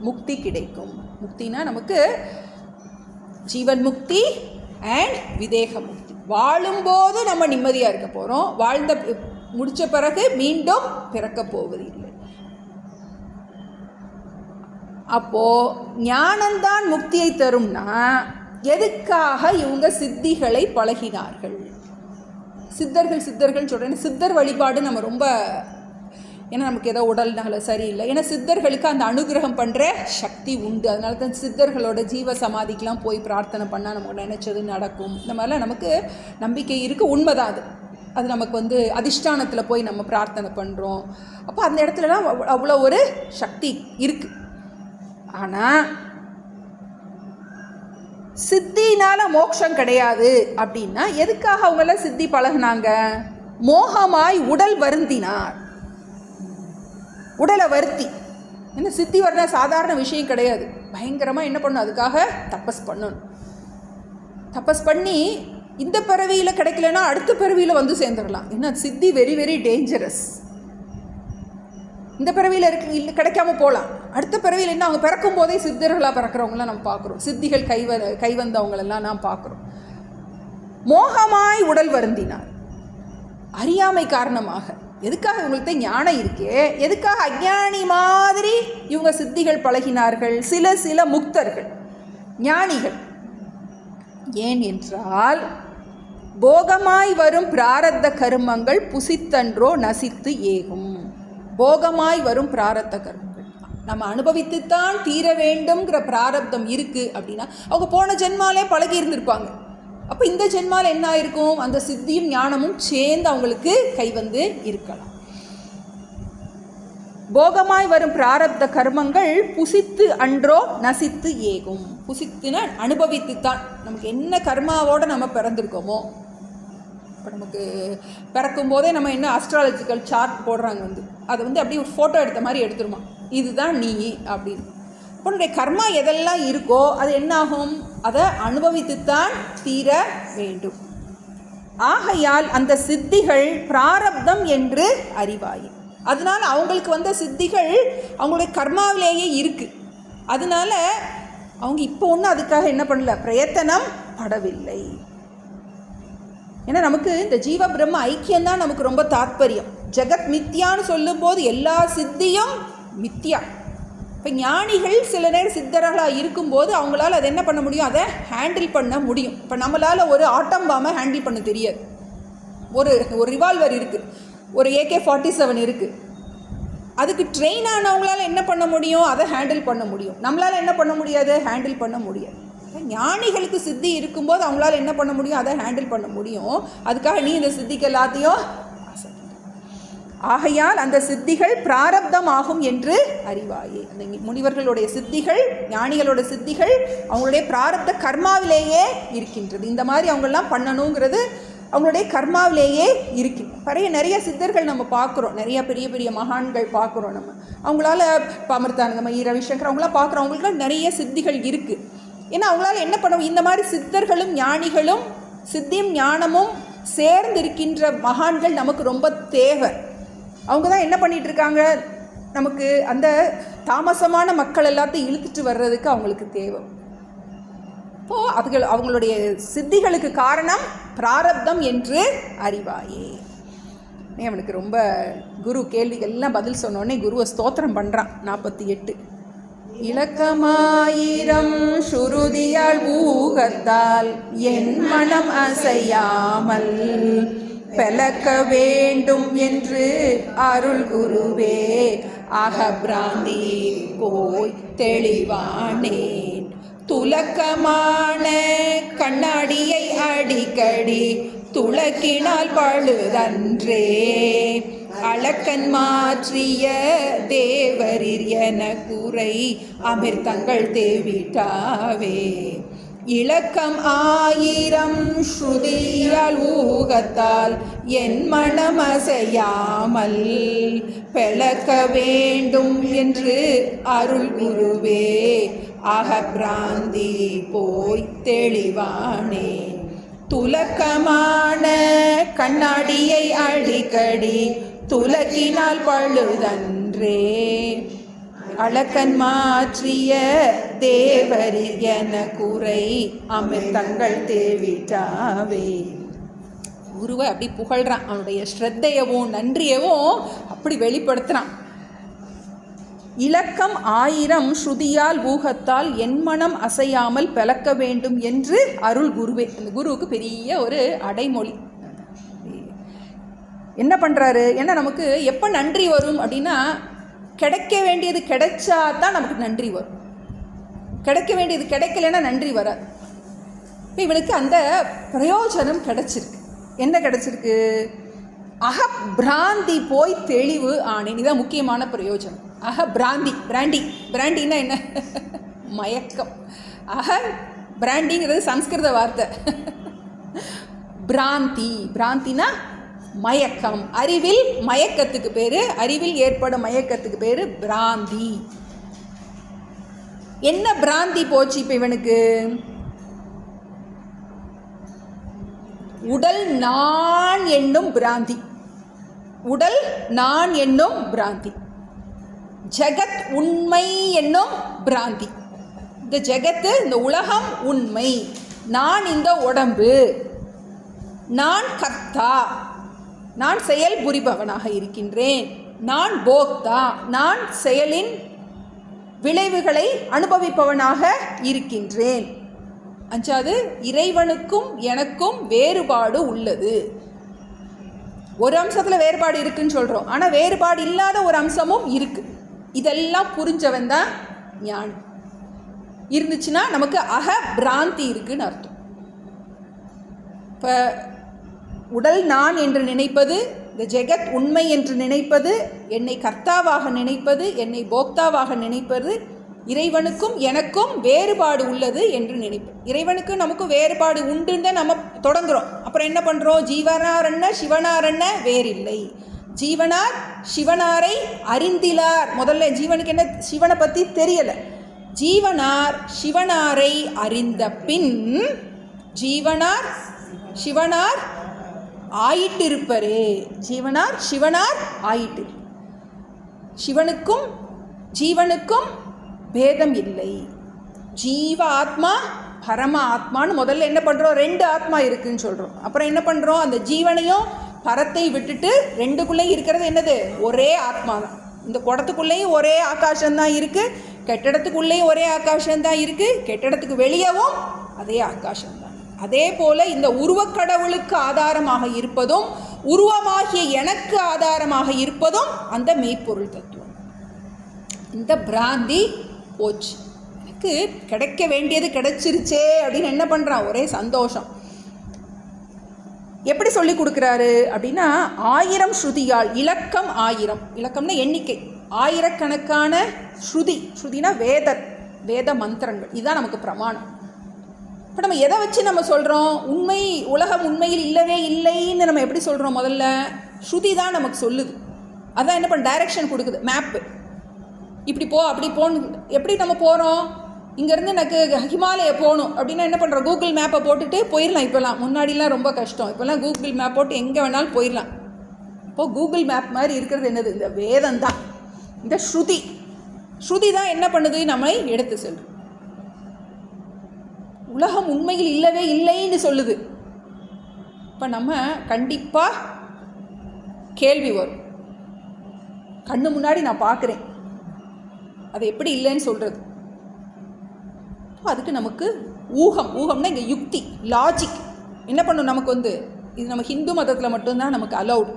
முக்தி கிடைக்கும். முக்தினா நமக்கு ஜீவன் முக்தி அண்ட் விதேக முக்தி. வாழும்போது நம்ம நிம்மதியாக இருக்க போகிறோம், வாழ்ந்த முடித்த பிறகு மீண்டும் பிறக்க போவது இல்லை. அப்போது ஞானந்தான் முக்தியை தரும்னா எதுக்காக இவங்க சித்திகளை பழகினார்கள்? சித்தர்கள் சொல்கிறேன். சித்தர் வழிபாடு நம்ம ரொம்ப, ஏன்னா நமக்கு ஏதோ உடல்னால சரியில்லை, ஏன்னா சித்தர்களுக்கு அந்த அனுகிரகம் பண்ணுற சக்தி உண்டு. அதனால தான் சித்தர்களோட ஜீவ சமாதிக்கெலாம் போய் பிரார்த்தனை பண்ணால் நமக்கு நினச்சது நடக்கும். இந்த மாதிரிலாம் நமக்கு நம்பிக்கை இருக்குது. உண்மைதான் அது. அது நமக்கு அதிஷ்டானத்தில் போய் நம்ம பிரார்த்தனை பண்ணுறோம். அப்போ அந்த இடத்துலலாம் அவ்வளோ ஒரு சக்தி இருக்குது. ஆனால் சித்தினால மோட்சம் கிடையாது அப்படின்னா எதுக்காக அவங்களாம் சித்தி பழகுனாங்க? மோகமாய் உடல் வருந்தினார். உடலை வருத்தி, என்ன சித்தி வரனா சாதாரண விஷயம் கிடையாது. பயங்கரமாக என்ன பண்ணணும், அதுக்காக தபஸ் பண்ணணும். தபஸ் பண்ணி இந்த பிறவியில் கிடைக்கலன்னா அடுத்த பிறவியில் வந்து சேர்ந்துடலாம். ஏன்னா சித்தி வெரி வெரி டேஞ்சரஸ். இந்த பிறவியில் இல்லை கிடைக்காம போகலாம், அடுத்த பிறவியில் என்ன அவங்க பிறக்கும் போதே சித்தர்களாக பிறக்கிறவங்களாம் நம்ம பார்க்குறோம். சித்திகள் கைவந்தவங்களெல்லாம் நாம் பார்க்குறோம். மோகமாய் உடல் வருந்தினார், அறியாமை காரணமாக. எதுக்காக இவங்கள்ட்ட ஞானம் இருக்கே, எதுக்காக அஞ்ஞானி மாதிரி இவங்க சித்திகள் பழகினார்கள்? சில முக்தர்கள் ஞானிகள். ஏன் என்றால் போகமாய் வரும் பிராரத்த கர்மங்கள் புசித்தன்றோ நசித்து ஏகும். போகமாய் வரும் பிராரத்த கர்மங்கள் நம்ம அனுபவித்துத்தான் தீர வேண்டும்ங்கிற பிராரப்தம் இருக்குது அப்படின்னா அவங்க போன ஜென்மாலே பழகி இருந்திருப்பாங்க. அப்போ இந்த ஜென்மால என்ன ஆயிருக்கும்? அந்த சித்தியும் ஞானமும் சேர்ந்து அவங்களுக்கு கைவந்து இருக்கலாம். போகமாய் வரும் பிராரப்த கர்மங்கள் புசித்து அன்றோ நசித்து ஏகும். புசித்துனா அனுபவித்துத்தான். நமக்கு என்ன கர்மாவோடு நம்ம பிறந்திருக்கோமோ, இப்போ நமக்கு பிறக்கும் போதே நம்ம என்ன அஸ்ட்ராலஜிக்கல் சார்ட் போடுறாங்க, அதை அப்படியே ஒரு ஃபோட்டோ எடுத்த மாதிரி எடுத்துருமா, இதுதான் நீ அப்படின்னு. உன்னுடைய கர்மா எதெல்லாம் இருக்கோ அது என்னாகும்? அதை அனுபவித்துத்தான் தீர வேண்டும். ஆகையால் அந்த சித்திகள் பிராரப்தம் என்று அறிவாய். அதனால அவங்களுக்கு வந்த சித்திகள் அவங்களுடைய கர்மாவிலேயே இருக்குது. அதனால அவங்க இப்போ ஒன்றும் அதுக்காக என்ன பண்ணல, பிரயத்தனம் படவில்லை. ஏன்னா நமக்கு இந்த ஜீவ பிரம்ம ஐக்கியம்தான் நமக்கு ரொம்ப தாத்பரியம். ஜெகத் மித்யான்னு சொல்லும்போது எல்லா சித்தியும் மித்யா. இப்போ ஞானிகள் சில நேரம் சித்தர்களாக இருக்கும்போது அவங்களால அதை என்ன பண்ண முடியும், அதை ஹேண்டில் பண்ண முடியும். இப்போ நம்மளால் ஒரு ஆட்டம் பாமை ஹேண்டில் பண்ண தெரியாது. ஒரு ரிவால்வர் இருக்குது, ஒரு AK-47 இருக்குது. அதுக்கு ட்ரெயின் ஆனவங்களால் என்ன பண்ண முடியும், அதை ஹேண்டில் பண்ண முடியும். நம்மளால் என்ன பண்ண முடியாது, ஹேண்டில் பண்ண முடியாது. ஞானிகளுக்கு சித்தி இருக்கும்போது அவங்களால என்ன பண்ண முடியும், அதை ஹேண்டில் பண்ண முடியும். அதுக்காக நீ இந்த சித்திக்கு எல்லாத்தையும் ஆகையால் அந்த சித்திகள் பிராரப்தம் ஆகும் என்று அறிவாயே. அந்த முனிவர்களுடைய சித்திகள், ஞானிகளோட சித்திகள் அவங்களுடைய பிராரப்த கர்மாவிலேயே இருக்கின்றது. இந்த மாதிரி அவங்கெல்லாம் பண்ணணுங்கிறது அவங்களுடைய கர்மாவிலேயே இருக்கு. நிறைய சித்தர்கள் நம்ம பார்க்குறோம், நிறைய பெரிய பெரிய மகான்கள் பார்க்குறோம். நம்ம அவங்களால அமிர்தானந்தமயி, ரவிசங்கர் அவங்களாம் பார்க்குறோம். அவங்களுக்குலாம் நிறைய சித்திகள் இருக்குது. ஏன்னா அவங்களால என்ன பண்ணுவோம், இந்த மாதிரி சித்தர்களும் ஞானிகளும் சித்தியும் ஞானமும் சேர்ந்து இருக்கின்ற மகான்கள் நமக்கு ரொம்ப தேவை. அவங்க தான் என்ன பண்ணிகிட்டு இருக்காங்க, நமக்கு அந்த தாமசமான மக்கள் எல்லாத்தையும் இழுத்துட்டு வர்றதுக்கு அவங்களுக்கு தேவை. இப்போது அவங்களுடைய சித்திகளுக்கு காரணம் பிராரப்தம் என்று அறிவாயே. அவனுக்கு ரொம்ப குரு கேள்விகள்லாம் பதில் சொன்னோடனே குருவை ஸ்தோத்திரம் பண்ணுறான். 48 இலக்கமாயிரம் சுருதியால் ஊகத்தால் என் மனம் அசையாமல் பெலக்க வேண்டும் என்று அருள் குருவே அகபிராந்தி போய் தெளிவானேன். துலக்கமான கண்ணாடியை அடிக்கடி துளக்கினால் பழுதன்றே அளக்கன் மாற்றிய தேவரிர் என குறை அமிர்தங்கள் தேவிட்டாவே. இலக்கம் 1000 ஸ்ருதியால் ஊகத்தால் என் மனம் அசையாமல் பெலக்க வேண்டும் என்று அருள் குருவே அகபிராந்தி போய் தெளிவானே. துலக்கமான கண்ணாடியை அடிக்கடி துலக்கினால் பழுதன்றே அளக்கன் மாற்றிய தேவரி என குறை அமிர்தங்கள் தேவிட்டாவே. குருவை அப்படி புகழ்றான், அவனுடைய ஸ்ரத்தையவும் நன்றியவும் அப்படி வெளிப்படுத்துறான். இலக்கம் 1000 ஸ்ருதியால் ஊகத்தால் என் மனம் அசையாமல் பெலக்க வேண்டும் என்று அருள் குருவே. அந்த குருவுக்கு பெரிய ஒரு அடைமொழி. என்ன பண்ணுறாரு, ஏன்னா நமக்கு எப்போ நன்றி வரும் அப்படின்னா, கிடைக்க வேண்டியது கிடைச்சா தான் நமக்கு நன்றி வரும். கிடைக்க வேண்டியது கிடைக்கலன்னா நன்றி வராது. இப்போ இவனுக்கு அந்த பிரயோஜனம் கிடைச்சிருக்கு. என்ன கிடைச்சிருக்கு, அகபிராந்தி போய் தெளிவு ஆனேன். இதுதான் முக்கியமான பிரயோஜனம். பிராண்டின்னா என்ன, மயக்கம். பிராண்டிங்கிறது சம்ஸ்கிருத வார்த்தை. பிராந்தினா மயக்கம். அறிவில் மயக்கத்துக்கு பேர், அறிவில் ஏற்படும் மயக்கத்துக்கு பேர் பிராந்தி. என்ன பிராந்தி போச்சு இப்போ இவனுக்கு, உடல் நான் என்னும் பிராந்தி. உடல் நான் என்னும் பிராந்தி, ஜகத் உண்மை என்னும் பிராந்தி. இந்த ஜகத்து, இந்த உலகம் உண்மை, நான் இந்த உடம்பு, நான் கர்த்தா, நான் செயல் புரிபவனாக இருக்கின்றேன், நான் போக்தா, நான் செயலின் விளைவுகளை அனுபவிப்பவனாக இருக்கின்றேன். 5வது, இறைவனுக்கும் எனக்கும் வேறுபாடு உள்ளது. ஒரு அம்சத்தில் வேறுபாடு இருக்குன்னு சொல்கிறோம், ஆனால் வேறுபாடு இல்லாத ஒரு அம்சமும் இருக்குது. இதெல்லாம் புரிஞ்சவன் தான் ஞானி. இருந்துச்சுன்னா நமக்கு அகபிராந்தி இருக்குன்னு அர்த்தம். இப்போ உடல் நான் என்று நினைப்பது, இந்த ஜெகத் உண்மை என்று நினைப்பது, என்னை கர்த்தாவாக நினைப்பது, என்னை போக்தாவாக நினைப்பது, இறைவனுக்கும் எனக்கும் வேறுபாடு உள்ளது என்று நினைப்பது. இறைவனுக்கும் நமக்கும் வேறுபாடு உண்டுன்னு தான் நம்ம தொடங்குறோம். அப்புறம் என்ன பண்ணுறோம், ஜீவனார் என்ன சிவனார் என்ன வேறில்லை. ஜீவனார் சிவனாரை அறிந்திலார். முதல்ல ஜீவனுக்கு என்ன, சிவனை பற்றி தெரியலை. ஜீவனார் சிவனாரை அறிந்த பின் ஜீவனார் சிவனார் ஆயிட்டிருப்பரே. ஜீவனார் சிவனார் ஆயிட்டு. சிவனுக்கும் ஜீவனுக்கும் பேதம் இல்லை. ஜீவ ஆத்மா பரம ஆத்மான்னு முதல்ல என்ன பண்ணுறோம், 2 ஆத்மா இருக்குதுன்னு சொல்கிறோம். அப்புறம் என்ன பண்ணுறோம், அந்த ஜீவனையும் பரத்தை விட்டுட்டு 2க்குள்ளேயும் இருக்கிறது என்னது, ஒரே ஆத்மா தான். இந்த குடத்துக்குள்ளேயும் ஒரே ஆகாசம்தான் இருக்குது, கெட்டிடத்துக்குள்ளேயும் ஒரே ஆகாசம்தான் இருக்குது, கெட்டிடத்துக்கு வெளியவும் அதே ஆகாசம்தான். அதே போல் இந்த உருவக்கடவுளுக்கு ஆதாரமாக இருப்பதும் உருவமாகிய எனக்கு ஆதாரமாக இருப்பதும் அந்த மெய்ப்பொருள் தத்துவம். இந்த பிராந்தி போச்சு. நமக்கு கிடைக்க வேண்டியது கிடைச்சிருச்சே அப்படின்னு என்ன பண்ணுறான், ஒரே சந்தோஷம். எப்படி சொல்லி கொடுக்குறாரு அப்படின்னா, 1000 ஸ்ருதியால், இலக்கம் 1000, இலக்கம்னா எண்ணிக்கை, ஆயிரக்கணக்கான ஸ்ருதி, ஸ்ருதினா வேத மந்திரங்கள், இதுதான் நமக்கு பிரமாணம். இப்போ நம்ம எதை வச்சு நம்ம சொல்கிறோம், உலகம் உண்மையில் இல்லவே இல்லைன்னு நம்ம எப்படி சொல்கிறோம், முதல்ல ஸ்ருதி தான் நமக்கு சொல்லுது. அதான் என்ன பண்ண, டைரக்ஷன் கொடுக்குது, மேப்பு, இப்படி போ அப்படி போன்னு. எப்படி நம்ம போகிறோம், இங்கேருந்து எனக்கு ஹிமாலயா போகணும் அப்படின்னா என்ன பண்ணுறோம், கூகுள் மேப்பை போட்டுட்டு போயிடலாம். இப்போலாம், முன்னாடிலாம் ரொம்ப கஷ்டம், இப்போல்லாம் கூகுள் மேப் போட்டு எங்கே வேணாலும் போயிடலாம். இப்போது கூகுள் மேப் மாதிரி இருக்கிறது என்னது, இந்த வேதம் தான், இந்த ஸ்ருதி தான் என்ன பண்ணுது, நம்மை எடுத்து செல்லும். உலகம் உண்மையில் இல்லவே இல்லைன்னு சொல்லுது. இப்போ நம்ம கண்டிப்பாக கேள்வி வரும், கண்ணு முன்னாடி நான் பார்க்குறேன், அது எப்படி இல்லைன்னு சொல்கிறது. அதுக்கு நமக்கு ஊகம்னா இங்கே யுக்தி, லாஜிக் என்ன பண்ணும் நமக்கு இது நம்ம ஹிந்து மதத்தில் மட்டும்தான் நமக்கு அலௌடு.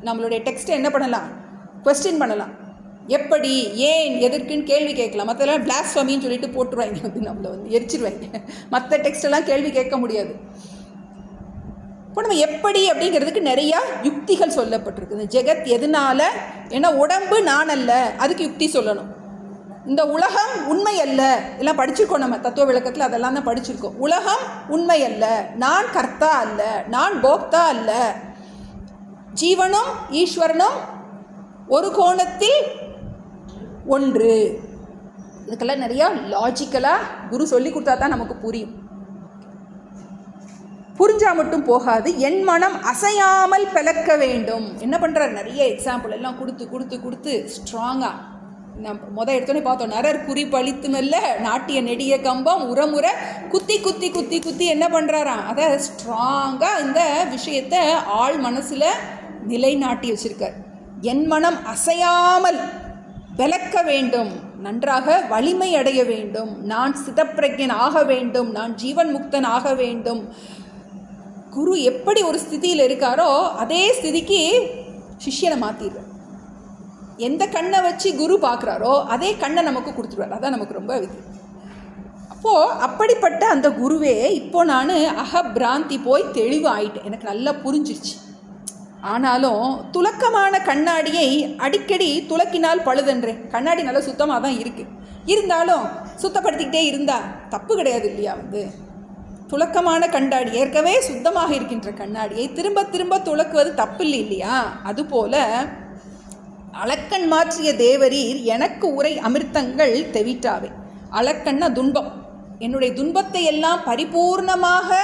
நம்மளுடைய டெக்ஸ்ட்டை என்ன பண்ணலாம், குவெஸ்டின் பண்ணலாம், எப்படி, ஏன், எதற்குன்னு கேள்வி கேட்கலாம். மற்றெல்லாம் பிளாஸ்ஃபமின்னு சொல்லிட்டு போட்டுருவாங்க, நம்மளை எரிச்சிருவாங்க. மற்ற டெக்ஸ்டெல்லாம் கேள்வி கேட்க முடியாது. இப்போ நம்ம எப்படி அப்படிங்கிறதுக்கு நிறையா யுக்திகள் சொல்லப்பட்டிருக்குது. ஜெகத் எதனால, ஏன்னா உடம்பு நான் அல்ல, அதுக்கு யுக்தி சொல்லணும். இந்த உலகம் உண்மை அல்ல, எல்லாம் படிச்சிருக்கோம் நம்ம தத்துவ விளக்கத்தில், அதெல்லாம் தான் படிச்சிருக்கோம். உலகம் உண்மை அல்ல, நான் கர்த்தா அல்ல, நான் போக்தா அல்ல, ஜீவனும் ஈஸ்வரனும் ஒரு கோணத்தில் ஒன்று. இதுக்கெல்லாம் நிறையா லாஜிக்கலாக குரு சொல்லி கொடுத்தா தான் நமக்கு புரியும். புரிஞ்சால் மட்டும் போகாது, என் மனம் அசையாமல் பிளக்க வேண்டும். என்ன பண்ணுறார், நிறைய எக்ஸாம்பிள் எல்லாம் கொடுத்து ஸ்ட்ராங்காக. நம்ம எடுத்தோன்னே பார்த்தோம், நரர் குறி பழித்து மெல்ல நாட்டிய நெடிய கம்பம் உரமுறை குத்தி என்ன பண்ணுறாராம், அதை ஸ்ட்ராங்காக இந்த விஷயத்தை ஆள் மனசில் நிலைநாட்டி வச்சுருக்கார். என் மனம் அசையாமல் விளக்க வேண்டும், நன்றாக வலிமை அடைய வேண்டும், நான் சிதப்பிரஜன் ஆக வேண்டும், நான் ஜீவன் முக்தன் ஆக வேண்டும். குரு எப்படி ஒரு ஸ்திதியில் இருக்காரோ அதே ஸ்திதிக்கு சிஷ்யனை மாற்றிடுவார். எந்த கண்ணை வச்சு குரு பார்க்குறாரோ அதே கண்ணை நமக்கு கொடுத்துருவார். அதான் நமக்கு ரொம்ப இது. அப்போது அப்படிப்பட்ட அந்த குருவே இப்போ நான் அகபிராந்தி போய் தெளிவாயிட்டேன், எனக்கு நல்லா புரிஞ்சிருச்சு. ஆனாலும் துலக்கமான கண்ணாடியை அடிக்கடி துலக்கினால் பழுதன்றேன். கண்ணாடி நல்லா சுத்தமாக தான் இருக்குது, இருந்தாலும் சுத்தப்படுத்திக்கிட்டே இருந்தால் தப்பு கிடையாது இல்லையா. துலக்கமான கண்ணாடி, ஏற்கனவே சுத்தமாக இருக்கின்ற கண்ணாடியை திரும்ப திரும்ப துலக்குவது தப்பு இல்லையா. அதுபோல் அளக்கண் மாற்றிய தேவரீர் எனக்கு உரை அமிர்தங்கள் தெவிட்டாவே. அளக்கண்ண துன்பம், என்னுடைய துன்பத்தை எல்லாம் பரிபூர்ணமாக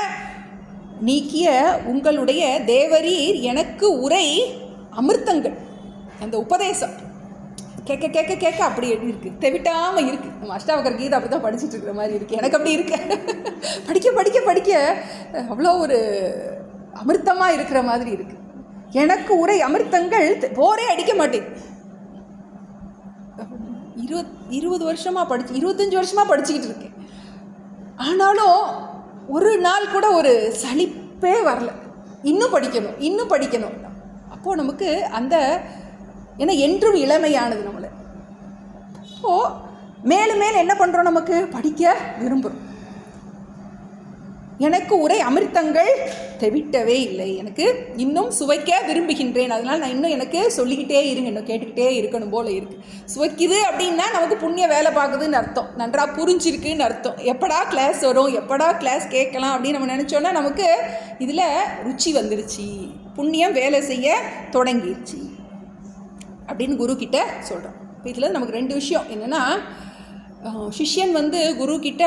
நீக்கிய உங்களுடைய தேவரீர் எனக்கு உரை அமிர்தங்கள். அந்த உபதேசம் கேட்க கேட்க கேட்க அப்படி இருக்குது, தெவிட்டாமல் இருக்குது. நம்ம அஷ்டாவகர கீதை அப்படி தான் படிச்சுட்டு இருக்கிற மாதிரி இருக்குது. எனக்கு அப்படி இருக்கு, படிக்க படிக்க படிக்க அவ்வளோ ஒரு அமிர்தமாக இருக்கிற மாதிரி இருக்குது. எனக்கு உரை அமிர்தங்கள் போரே அடிக்க மாட்டேன். 20 வருஷமாக 25 வருஷமாக படிச்சுக்கிட்டு இருக்கேன். ஆனாலும் ஒரு நாள் கூட ஒரு சலிப்பே வரல. இன்னும் படிக்கணும். அப்போது நமக்கு அந்த ஏன்னா என்றும் இளமையானது நம்மளை. அப்போது மேலும் என்ன பண்ணுறோம், நமக்கு படிக்க விரும்புகிறோம். எனக்கு உரை அமிர்தங்கள் தெவிட்டவே இல்லை, எனக்கு இன்னும் சுவைக்க விரும்புகின்றேன். அதனால் நான் இன்னும் எனக்கு சொல்லிக்கிட்டே இன்னும் கேட்டுக்கிட்டே இருக்கணும் போல் இருக்குது. சுவைக்குது அப்படின்னா நமக்கு புண்ணிய வேலை பார்க்குதுன்னு அர்த்தம், நன்றாக புரிஞ்சிருக்குன்னு அர்த்தம். எப்படா கிளாஸ் வரும், எப்படா கிளாஸ் கேட்கலாம் அப்படின்னு நம்ம நினச்சோன்னா நமக்கு இதில் ருச்சி வந்துருச்சு, புண்ணியம் வேலை செய்ய தொடங்கிடுச்சு அப்படின்னு குரு கிட்ட சொல்கிறோம். இப்போ இதில் நமக்கு 2 விஷயம் என்னென்னா, சிஷ்யன் குரு கிட்ட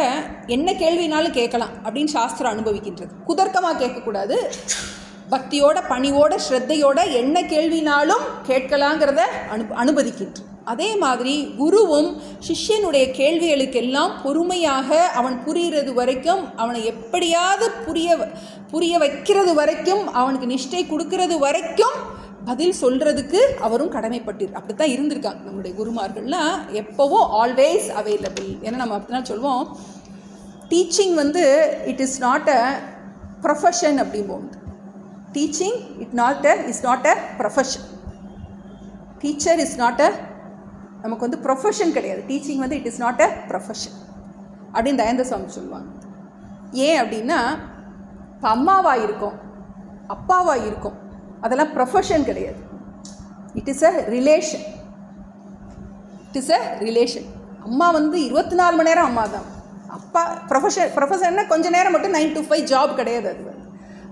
என்ன கேள்வினாலும் கேட்கலாம் அப்படின்னு சாஸ்திரம் அனுபவிக்கின்றது. குதர்க்கமாக கேட்கக்கூடாது, பக்தியோட பணிவோட ஸ்ரத்தையோட என்ன கேள்வினாலும் கேட்கலாங்கிறத அனுமதிக்கின்றது. அதே மாதிரி குருவும் சிஷ்யனுடைய கேள்விகளுக்கெல்லாம் பொறுமையாக அவன் புரிகிறது வரைக்கும், அவனை எப்படியாவது புரிய வைக்கிறது வரைக்கும், அவனுக்கு நிஷ்டை கொடுக்கறது வரைக்கும் பதில் சொல்கிறதுக்கு அவரும் கடமைப்பட்டு அப்படித்தான் இருந்திருக்காங்க. நம்முடைய குருமார்கள்லாம் எப்போவும் ஆல்வேஸ் அவைலபிள். ஏன்னா நம்ம அப்படின்னா சொல்லுவோம், teaching it is not a profession அப்படிம்போம். Teaching is not a profession. Teacher is not a நமக்கு ப்ரொஃபஷன் கிடையாது. Teaching it is not a profession. அப்படின்னு தயானந்த சுவாமி சொல்லுவாங்க. ஏன் அப்படின்னா, இப்போ அம்மாவாக இருக்கும், அப்பாவாக இருக்கும், அதெல்லாம் ப்ரொஃபஷன் கிடையாது. It is a relation. It is a relation. அம்மா வந்து 24 மணி நேரம் அம்மா தான். அப்பா ப்ரொஃபஷன்னா கொஞ்சம் நேரம் மட்டும் 9 to 5 ஜாப் கிடையாது. அது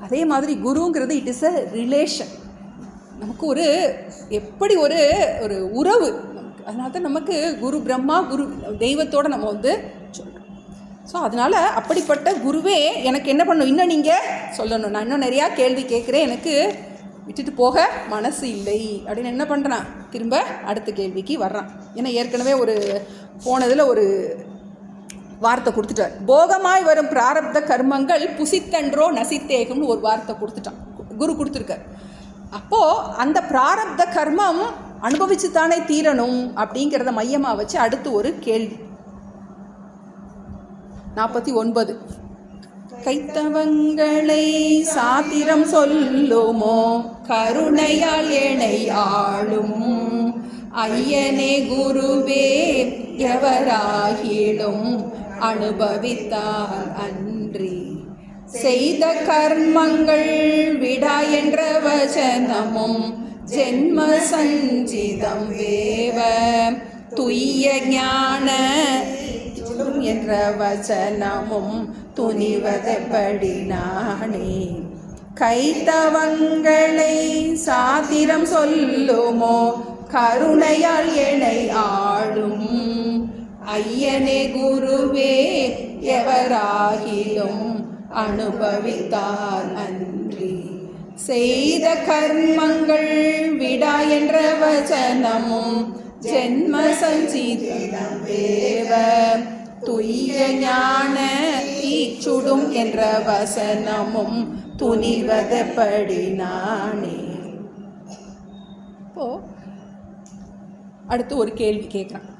அதே மாதிரி குருங்கிறது இட் இஸ் அ ரிலேஷன். நமக்கு ஒரு எப்படி ஒரு ஒரு உறவு நமக்கு. அதனால தான் நமக்கு குரு பிரம்மா, குரு தெய்வத்தோடு நம்ம வந்து சொல்கிறோம். ஸோ அதனால் அப்படிப்பட்ட குருவே எனக்கு என்ன பண்ணணும், இன்னும் நீங்கள் சொல்லணும். நான் இன்னும் நிறையா கேள்வி கேட்குறேன், எனக்கு விட்டுட்டு போக மனசு இல்லை அப்படின்னு என்ன பண்ணுறான், திரும்ப அடுத்த கேள்விக்கு வர்றான். ஏன்னா ஏற்கனவே ஒரு போனதில் ஒரு வார்த்தை கொடுத்துட்டார். போகமாய் வரும் பிராரப்த கர்மங்கள் புசித்தன்றோ நசித்தேகம்னு ஒரு வார்த்தை கொடுத்துட்டான், குரு கொடுத்துருக்கார். அப்போது அந்த பிராரப்த கர்மம் அனுபவிச்சு தானே தீரணும் அப்படிங்கிறத மையமாக வச்சு அடுத்து ஒரு கேள்வி. 49. கைத்தவங்களை சாத்திரம் சொல்லுமோ கருணையால் ஏனை ஆளும் ஐயனே குருவே எவராகிலும் அனுபவித்தால் அன்றி செய்த கர்மங்கள் விடா என்ற வசனமும் ஜென்ம சஞ்சிதம் வேவ துய்ய ஞான என்ற வசனமும் துணிவதப்படி நானே கைத்தவங்களை சாத்திரம் சொல்லுமோ கருணையால் என்னை ஆளும் ஐயனே குருவே எவராகிலும் அனுபவித்தால் அன்றி செய்த கர்மங்கள் விடா என்ற வசனமும் ஜென்ம சஞ்சிதம் வேவ துய்ய ஞான தீச்சுடும் என்ற வசனமும் துணிவதப்படி நானே. இப்போ அடுத்து ஒரு கேள்வி கேட்குறான்.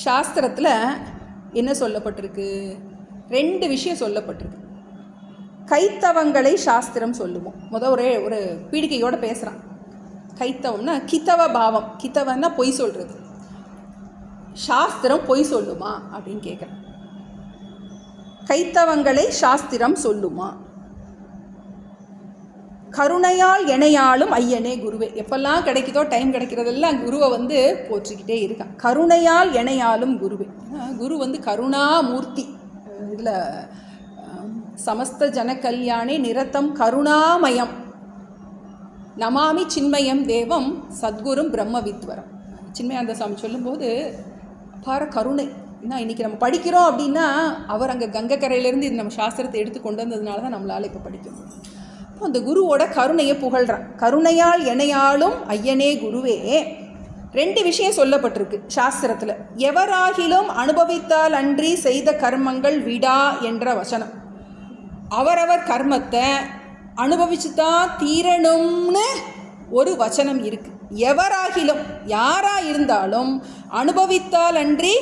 சாஸ்திரத்தில் என்ன சொல்லப்பட்டிருக்கு? 2 விஷயம் சொல்லப்பட்டிருக்கு. கைத்தவங்களை சாஸ்திரம் சொல்லுவோம். ஒரு பீடிகையோடு பேசுகிறான். கைத்தவம்னா கித்தவ பாவம். கித்தவன்னா பொய் சொல்கிறது. சாஸ்திரம் பொய் சொல்லுமா அப்படின்னு கேட்குறேன். கைத்தவங்களை சாஸ்திரம் சொல்லுமா? கருணையால் எனையாளும் ஐயனே குருவே. எப்பெல்லாம் கிடைக்குதோ டைம் கிடைக்கிறதெல்லாம் குருவை வந்து போற்றிக்கிட்டே இருக்கான். கருணையால் எனையாளும் குருவே. குரு வந்து கருணாமூர்த்தி. இதில் சமஸ்த ஜன கல்யாணே நிரத்தம் கருணாமயம் நமாமி சின்மயம் தேவம் சத்குரும் பிரம்ம வித்வரம். சின்மயானந்த சாமி சொல்லும்போது பார கருணை. ஏன்னா இன்றைக்கி நம்ம படிக்கிறோம் அப்படின்னா அவர் அங்கே கங்கை கரையிலேருந்து இது நம்ம சாஸ்திரத்தை எடுத்து கொண்டு வந்ததுனால தான் நம்மளால் இப்போ படிக்கணும். அப்போ அந்த குருவோட கருணையை புகழ்கிறான். கருணையால் எனையாளும் ஐயனே குருவே. 2 விஷயம் சொல்லப்பட்டிருக்கு சாஸ்திரத்தில். எவராகிலும் அனுபவித்தால் அன்றி செய்த கர்மங்கள் விடா என்ற வசனம். அவரவர் கர்மத்தை அனுபவிச்சு தான் தீரணும்னு ஒரு வசனம் இருக்குது. எவராகிலும் யாராக இருந்தாலும் அனுபவித்தால் அன்றி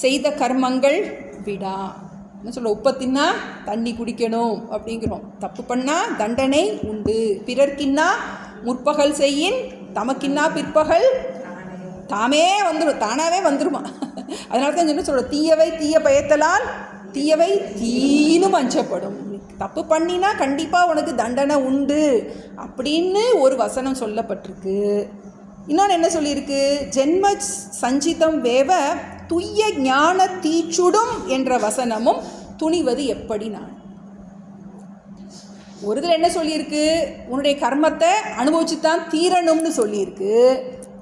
செய்த கர்மங்கள் விடா. என்ன சொல்ல, உப்பை தின்னா தண்ணி குடிக்கணும் அப்படிங்கிறோம். தப்பு பண்ணால் தண்டனை உண்டு. பிறர்க்கின்னா முற்பகல் செய்யின் தமக்கின்னா பிற்பகல் தாமே வந்துடும், தானாகவே வந்துடுமா. அதனால தான் என்ன சொல்கிறோம், தீயவை தீய பயத்தலால் தீயவை தீனும் அஞ்சப்படும். தப்பு பண்ணினா கண்டிப்பாக உனக்கு தண்டனை உண்டு அப்படின்னு ஒரு வசனம் சொல்லப்பட்டிருக்கு. இன்னொன்று என்ன சொல்லியிருக்கு? ஜென்ம சஞ்சிதம் வேவ துய்ய ஞான தீச்சுடும் என்ற வசனமும் துணிவது எப்படி நான். ஒரு இதில் என்ன சொல்லியிருக்கு? உன்னுடைய கர்மத்தை அனுபவிச்சு தான் தீரணும்னு சொல்லியிருக்கு.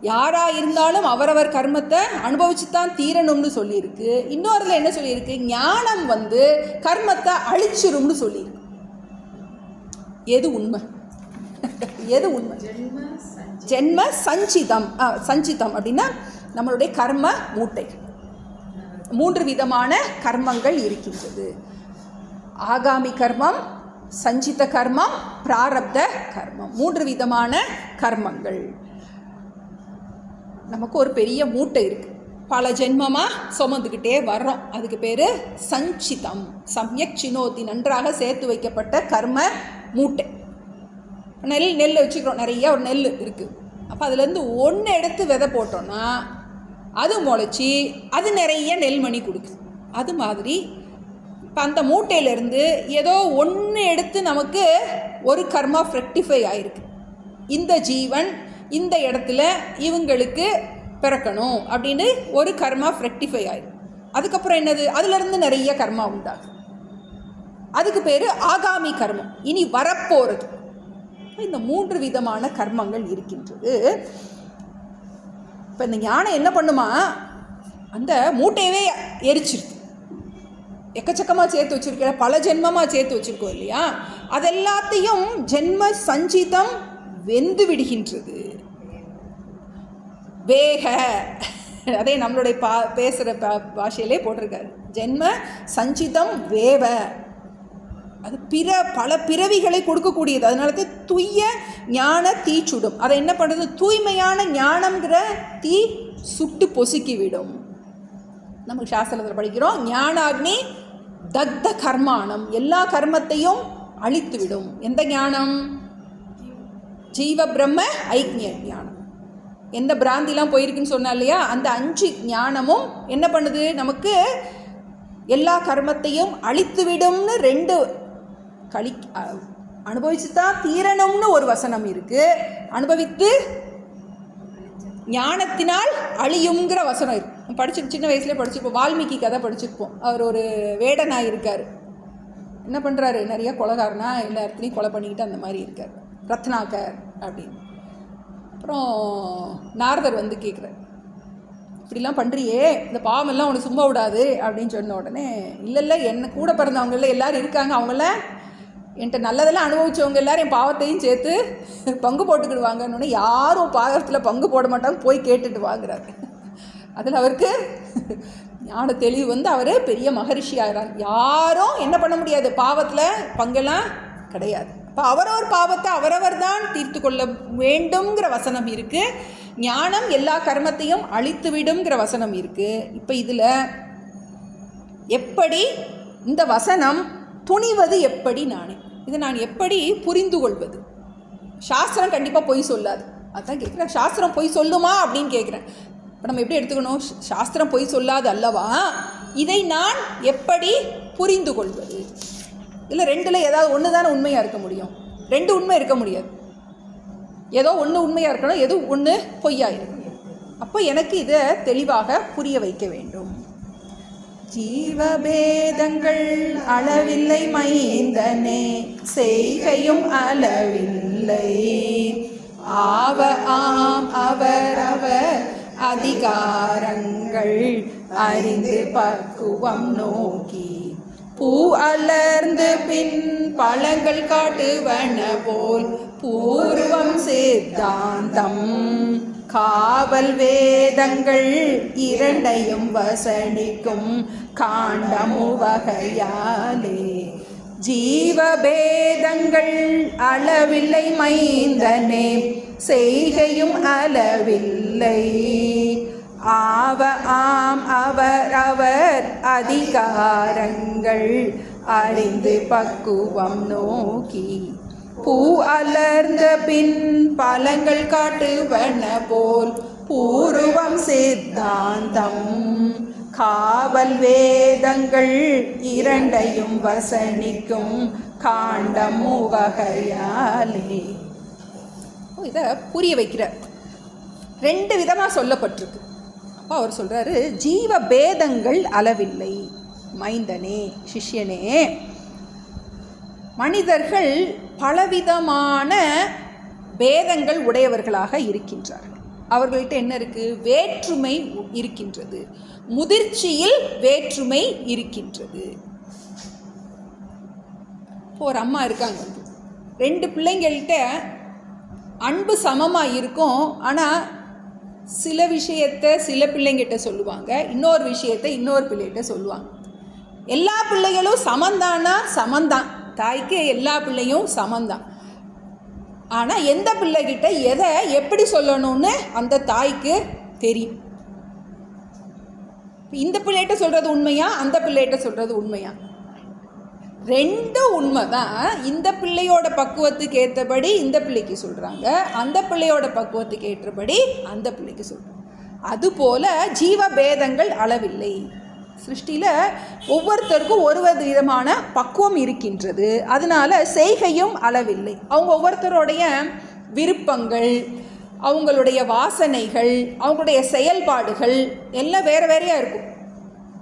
யாராக இருந்தாலும் அவரவர் கர்மத்தை அனுபவிச்சு தான் தீரணும்னு சொல்லியிருக்கு. இன்னொருல என்ன சொல்லியிருக்கு? ஞானம் வந்து கர்மத்தை அழிச்சிரும்னு சொல்லியிருக்கு. எது உண்மை? எது உண்மை? ஜென்ம சஞ்சிதம். சஞ்சிதம் அப்படின்னா நம்மளுடைய கர்ம மூட்டை. 3 விதமான கர்மங்கள் இருக்கின்றது. ஆகாமி கர்மம், சஞ்சித கர்மம், பிராரப்த கர்மம். 3 விதமான கர்மங்கள். நமக்கு ஒரு பெரிய மூட்டை இருக்குது, பல ஜென்மமாக சுமந்துக்கிட்டே வர்றோம். அதுக்கு பேர் சஞ்சிதம். சம்யக் சினோதி, நன்றாக சேர்த்து வைக்கப்பட்ட கர்ம மூட்டை. நெல் வச்சுக்கிறோம், நிறைய ஒரு நெல் இருக்குது. அப்போ அதுலேருந்து ஒன்று எடுத்து விதை போட்டோன்னா அது முளைச்சி அது நிறைய நெல்மணி கொடுக்குது. அது மாதிரி இப்போ அந்த மூட்டையிலேருந்து ஏதோ ஒன்று எடுத்து நமக்கு ஒரு கர்மா ரெக்டிஃபை ஆகிருக்கு. இந்த ஜீவன் இந்த இடத்துல இவங்களுக்கு பிறக்கணும் அப்படின்னு ஒரு கர்மா ரெக்டிஃபை ஆயிருக்கு. அதுக்கப்புறம் என்னது, அதுலேருந்து நிறைய கர்மா உண்டாகும். அதுக்கு பேர் ஆகாமி கர்மம், இனி வரப்போகிறது. இந்த 3 விதமான கர்மங்கள் இருக்கின்றது. இப்போ இந்த ஞானம் என்ன பண்ணுமா, அந்த மூட்டையவே எரிச்சிருக்கு. எக்கச்சக்கமாக சேர்த்து வச்சுருக்க, பல ஜென்மமாக சேர்த்து வச்சுருக்கோம் இல்லையா, அதெல்லாத்தையும் ஜென்ம சஞ்சிதம் வெந்து விடுகின்றது. வேக, அதே நம்மளுடைய பேசுகிற பாஷையிலே போட்டிருக்காரு, ஜென்ம சஞ்சிதம் வேவ. அது பல பிறவிகளை கொடுக்கக்கூடியது. அதனால தான் தூய ஞான தீ சுடும். அதை என்ன பண்ணுறது, தூய்மையான ஞானம்ங்கிற தீ சுட்டு பொசுக்கி விடும். நம்ம சாஸ்திரத்தில் படிக்கிறோம், ஞானாக்னி தக்த கர்மானம், எல்லா கர்மத்தையும் அழித்து விடும். எந்த ஞானம்? ஜீவ பிரம்ம ஐக்ஞ ஞானம். எந்த பிராந்திலாம் போயிருக்குன்னு சொன்னா இல்லையா, அந்த 5 ஞானமும் என்ன பண்ணுது, நமக்கு எல்லா கர்மத்தையும் அழித்து விடும்னு 2 அனுபவிச்சு தான் தீரணும்னு ஒரு வசனம் இருக்கு. அனுபவித்து ஞானத்தினால் அழியுங்கிற வசனம் இருக்கு. சின்ன வயசுலேயே படிச்சிருப்போம், வால்மீகி கதை படிச்சிருப்போம். அவர் ஒரு வேடனாக இருக்கார். என்ன பண்ணுறாரு, நிறைய கொலைகாரனா எல்லா இடத்துலையும் கொலை பண்ணிக்கிட்டு அந்த மாதிரி இருக்கார், ரத்னாகர் அப்படின்னு. அப்புறம் நாரதர் வந்து கேட்குறார், இப்படிலாம் பண்ணுறியே, இந்த பாவமெல்லாம் உனக்கு சும்மா விடாது அப்படின்னு சொன்ன உடனே, இல்லை என்ன கூட பிறந்தவங்கள எல்லோரும் இருக்காங்க, அவங்கள என்கிட்ட நல்லதெல்லாம் அனுபவிச்சவங்க எல்லோரும் என் பாவத்தையும் சேர்த்து பங்கு போட்டுக்கிடுவாங்கன்னு. யாரும் பாவத்தில் பங்கு போட மாட்டாங்க, போய் கேட்டுட்டு வாங்குறாரு. அதில் அவருக்கு ஞான தெளிவு வந்து அவர் பெரிய மகரிஷி ஆகிறார். யாரும் என்ன பண்ண முடியாது, பாவத்தில் பங்கெல்லாம் கிடையாது. அப்போ அவரவர் பாவத்தை அவரவர் தான் தீர்த்து கொள்ள வேண்டும்ங்கிற வசனம் இருக்குது. ஞானம் எல்லா கர்மத்தையும் அழித்து விடுங்கிற வசனம் இருக்குது. இப்போ இதில் எப்படி இந்த வசனம் துணிவது, எப்படி இதை நான் எப்படி புரிந்து கொள்வது? சாஸ்திரம் கண்டிப்பாக பொய் சொல்லாது, அதான் கேட்குறேன். சாஸ்திரம் பொய் சொல்லுமா அப்படின்னு கேட்குறேன். இப்போ நம்ம எப்படி எடுத்துக்கணும், சாஸ்திரம் பொய் சொல்லாது அல்லவா, இதை நான் எப்படி புரிந்து கொள்வது? இல்லை 2ல் ஏதாவது ஒன்று தானே உண்மையாக இருக்க முடியும், 2 உண்மை இருக்க முடியாது. ஏதோ ஒன்று உண்மையாக இருக்கணும், எது ஒன்று பொய்யாக இருக்கணும். அப்போ எனக்கு இதை தெளிவாக புரிய வைக்க வேண்டும். ஜீவபேதங்கள் அளவில்லை மைந்தனே, செய்கையும் அளவில்லை. ஆவ ஆம் அவரவர் அதிகாரங்கள் அறிந்து பக்குவம் நோக்கி, பூ அலர்ந்து பின் பழங்கள் காட்டுவன போல் பூர்வம் சித்தாந்தம். காவல் வேதங்கள் 2ஐயும் வசனிக்கும் காண்டமுவகையாலே. ஜீவபேதங்கள் அளவில்லை மைந்தனே, செய்கையும் அளவில்லை. ஆவ ஆம் அவர் அதிகாரங்கள் அறிந்து பக்குவம் நோக்கி, பூ அலர்ந்த பின் பழங்கள் காட்டுவன போல் பூர்வம் சித்தாந்தம். காவல் வேதங்கள் 2ஐயும் வசனிக்கும் காண்டம் வகையாலே. இதை புரிய வைக்கிறார். 2 விதமாக சொல்லப்பட்டிருக்கு. அப்போ அவர் சொல்கிறாரு, ஜீவ பேதங்கள் அளவில்லை மைந்தனே, சிஷ்யனே. மனிதர்கள் பலவிதமான பேதங்கள் உடையவர்களாக இருக்கின்றார்கள். அவர்கள்ட்ட என்ன இருக்குது, வேற்றுமை இருக்கின்றது, முதிர்ச்சியில் வேற்றுமை இருக்கின்றது. இப்போ ஒரு அம்மா இருக்காங்க, 2 பிள்ளைங்கள்கிட்ட அன்பு சமமாக இருக்கும். ஆனால் சில விஷயத்தை சில பிள்ளைங்கிட்ட சொல்லுவாங்க, இன்னொரு விஷயத்தை இன்னொரு பிள்ளைகிட்ட சொல்லுவாங்க. எல்லா பிள்ளைகளும் சமந்தானா, சமந்தான். தாய்க்கு எல்லா பிள்ளையும் சமந்தான். ஆனால் எந்த பிள்ளைகிட்ட எதை எப்படி சொல்லணும்னு அந்த தாய்க்கு தெரியும். இந்த பிள்ளைகிட்ட சொல்கிறது உண்மையா, அந்த பிள்ளைகிட்ட சொல்கிறது உண்மையா? 2 உண்மை தான். இந்த பிள்ளையோட பக்குவத்துக்கு ஏற்றபடி இந்த பிள்ளைக்கு சொல்கிறாங்க, அந்த பிள்ளையோட பக்குவத்துக்கு ஏற்றபடி அந்த பிள்ளைக்கு சொல்கிறாங்க. அதுபோல் ஜீவபேதங்கள் அளவில்லை. சிருஷ்டியில் ஒவ்வொருத்தருக்கும் ஒரு விதமான பக்குவம் இருக்கின்றது. அதனால செய்கையும் அளவில்லை. அவங்க ஒவ்வொருத்தருடைய விருப்பங்கள், அவங்களுடைய வாசனைகள், அவங்களுடைய செயல்பாடுகள் எல்லாம் வேறு வேறையாக இருக்கும்.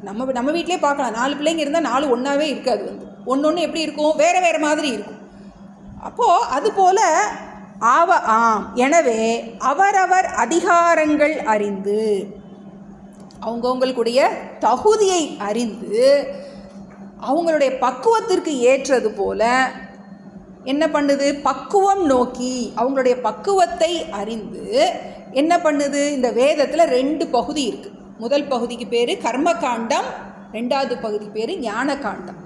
நம்ம வீட்டிலே பார்க்கலாம், 4 பிள்ளைங்க இருந்தால் 4 ஒன்றாவே இருக்காது. ஒன்று எப்படி இருக்கும், வேறு வேறு மாதிரி இருக்கும். அப்போது அதுபோல் எனவே அவரவர் அதிகாரங்கள் அறிந்து, அவங்கவுங்களுடைய தகுதியை அறிந்து, அவங்களுடைய பக்குவத்திற்கு ஏற்றது போல என்ன பண்ணுது, பக்குவம் நோக்கி அவங்களுடைய பக்குவத்தை அறிந்து என்ன பண்ணுது, இந்த வேதத்தில் 2 பகுதி இருக்குது. முதல் பகுதிக்கு பேர் கர்மகாண்டம், 2வது பகுதி பேர் ஞான காண்டம்.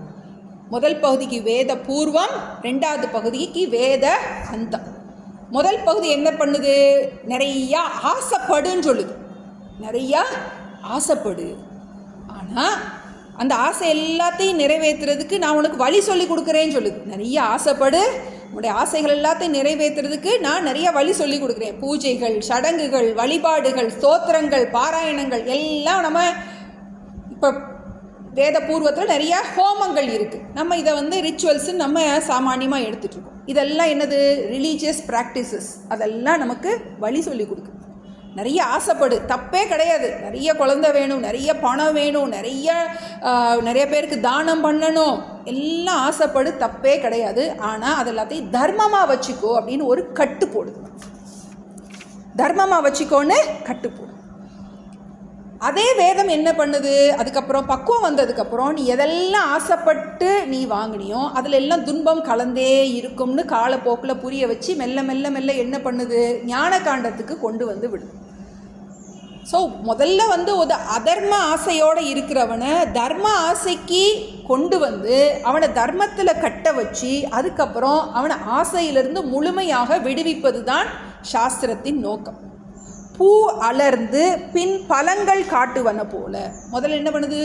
முதல் பகுதிக்கு வேத பூர்வம், 2வது பகுதிக்கு வேத அந்தம். முதல் பகுதி என்ன பண்ணுது, நிறையா ஆசைப்படுன்னு சொல்லுது. நிறையா ஆசைப்படு, ஆனால் அந்த ஆசை எல்லாத்தையும் நிறைவேற்றுறதுக்கு நான் உனக்கு வழி சொல்லி கொடுக்குறேன்னு சொல்லுது. நிறைய ஆசைப்படு, உன்னுடைய ஆசைகள் எல்லாத்தையும் நிறைவேற்றுறதுக்கு நான் நிறைய வழி சொல்லி கொடுக்குறேன். பூஜைகள், சடங்குகள், வழிபாடுகள், ஸ்தோத்திரங்கள், பாராயணங்கள் எல்லாம் நம்ம இப்போ வேத பூர்வத்தில் நிறைய ஹோமங்கள் இருக்குது. நம்ம இதை ரிச்சுவல்ஸுன்னு நம்ம சாமானியமாக எடுத்துகிட்ருக்கோம். இதெல்லாம் என்னது, ரிலீஜியஸ் ப்ராக்டிசஸ். அதெல்லாம் நமக்கு வழி சொல்லி கொடுக்குது. நிறைய ஆசைப்படு, தப்பே கிடையாது. நிறைய குழந்தை வேணும், நிறைய பணம் வேணும், நிறைய பேருக்கு தானம் பண்ணணும், எல்லாம் ஆசைப்படு, தப்பே கிடையாது. ஆனால் அது எல்லாத்தையும் தர்மமாக வச்சுக்கோ அப்படின்னு ஒரு கட்டு போடுது. தர்மமாக வச்சுக்கோன்னு கட்டு போடு. அதே வேதம் என்ன பண்ணுது, அதுக்கப்புறம் பக்குவம் வந்ததுக்கப்புறம் நீ எதெல்லாம் ஆசைப்பட்டு நீ வாங்கினியோ அதில் எல்லாம் துன்பம் கலந்தே இருக்கும்னு காலப்போக்கில் புரிய வச்சு மெல்ல மெல்ல மெல்ல என்ன பண்ணுது, ஞான காண்டத்துக்கு கொண்டு வந்து விடுது. ஸோ முதல்ல ஒரு அதர்ம ஆசையோடு இருக்கிறவனை தர்ம ஆசைக்கு கொண்டு வந்து அவனை தர்மத்தில் கட்ட வச்சு அதுக்கப்புறம் அவனை ஆசையிலிருந்து முழுமையாக விடுவிப்பது தான் சாஸ்திரத்தின் நோக்கம். பூ அலர்ந்து பின் பழங்கள் காட்டுவன போல, முதல்ல என்ன பண்ணுது,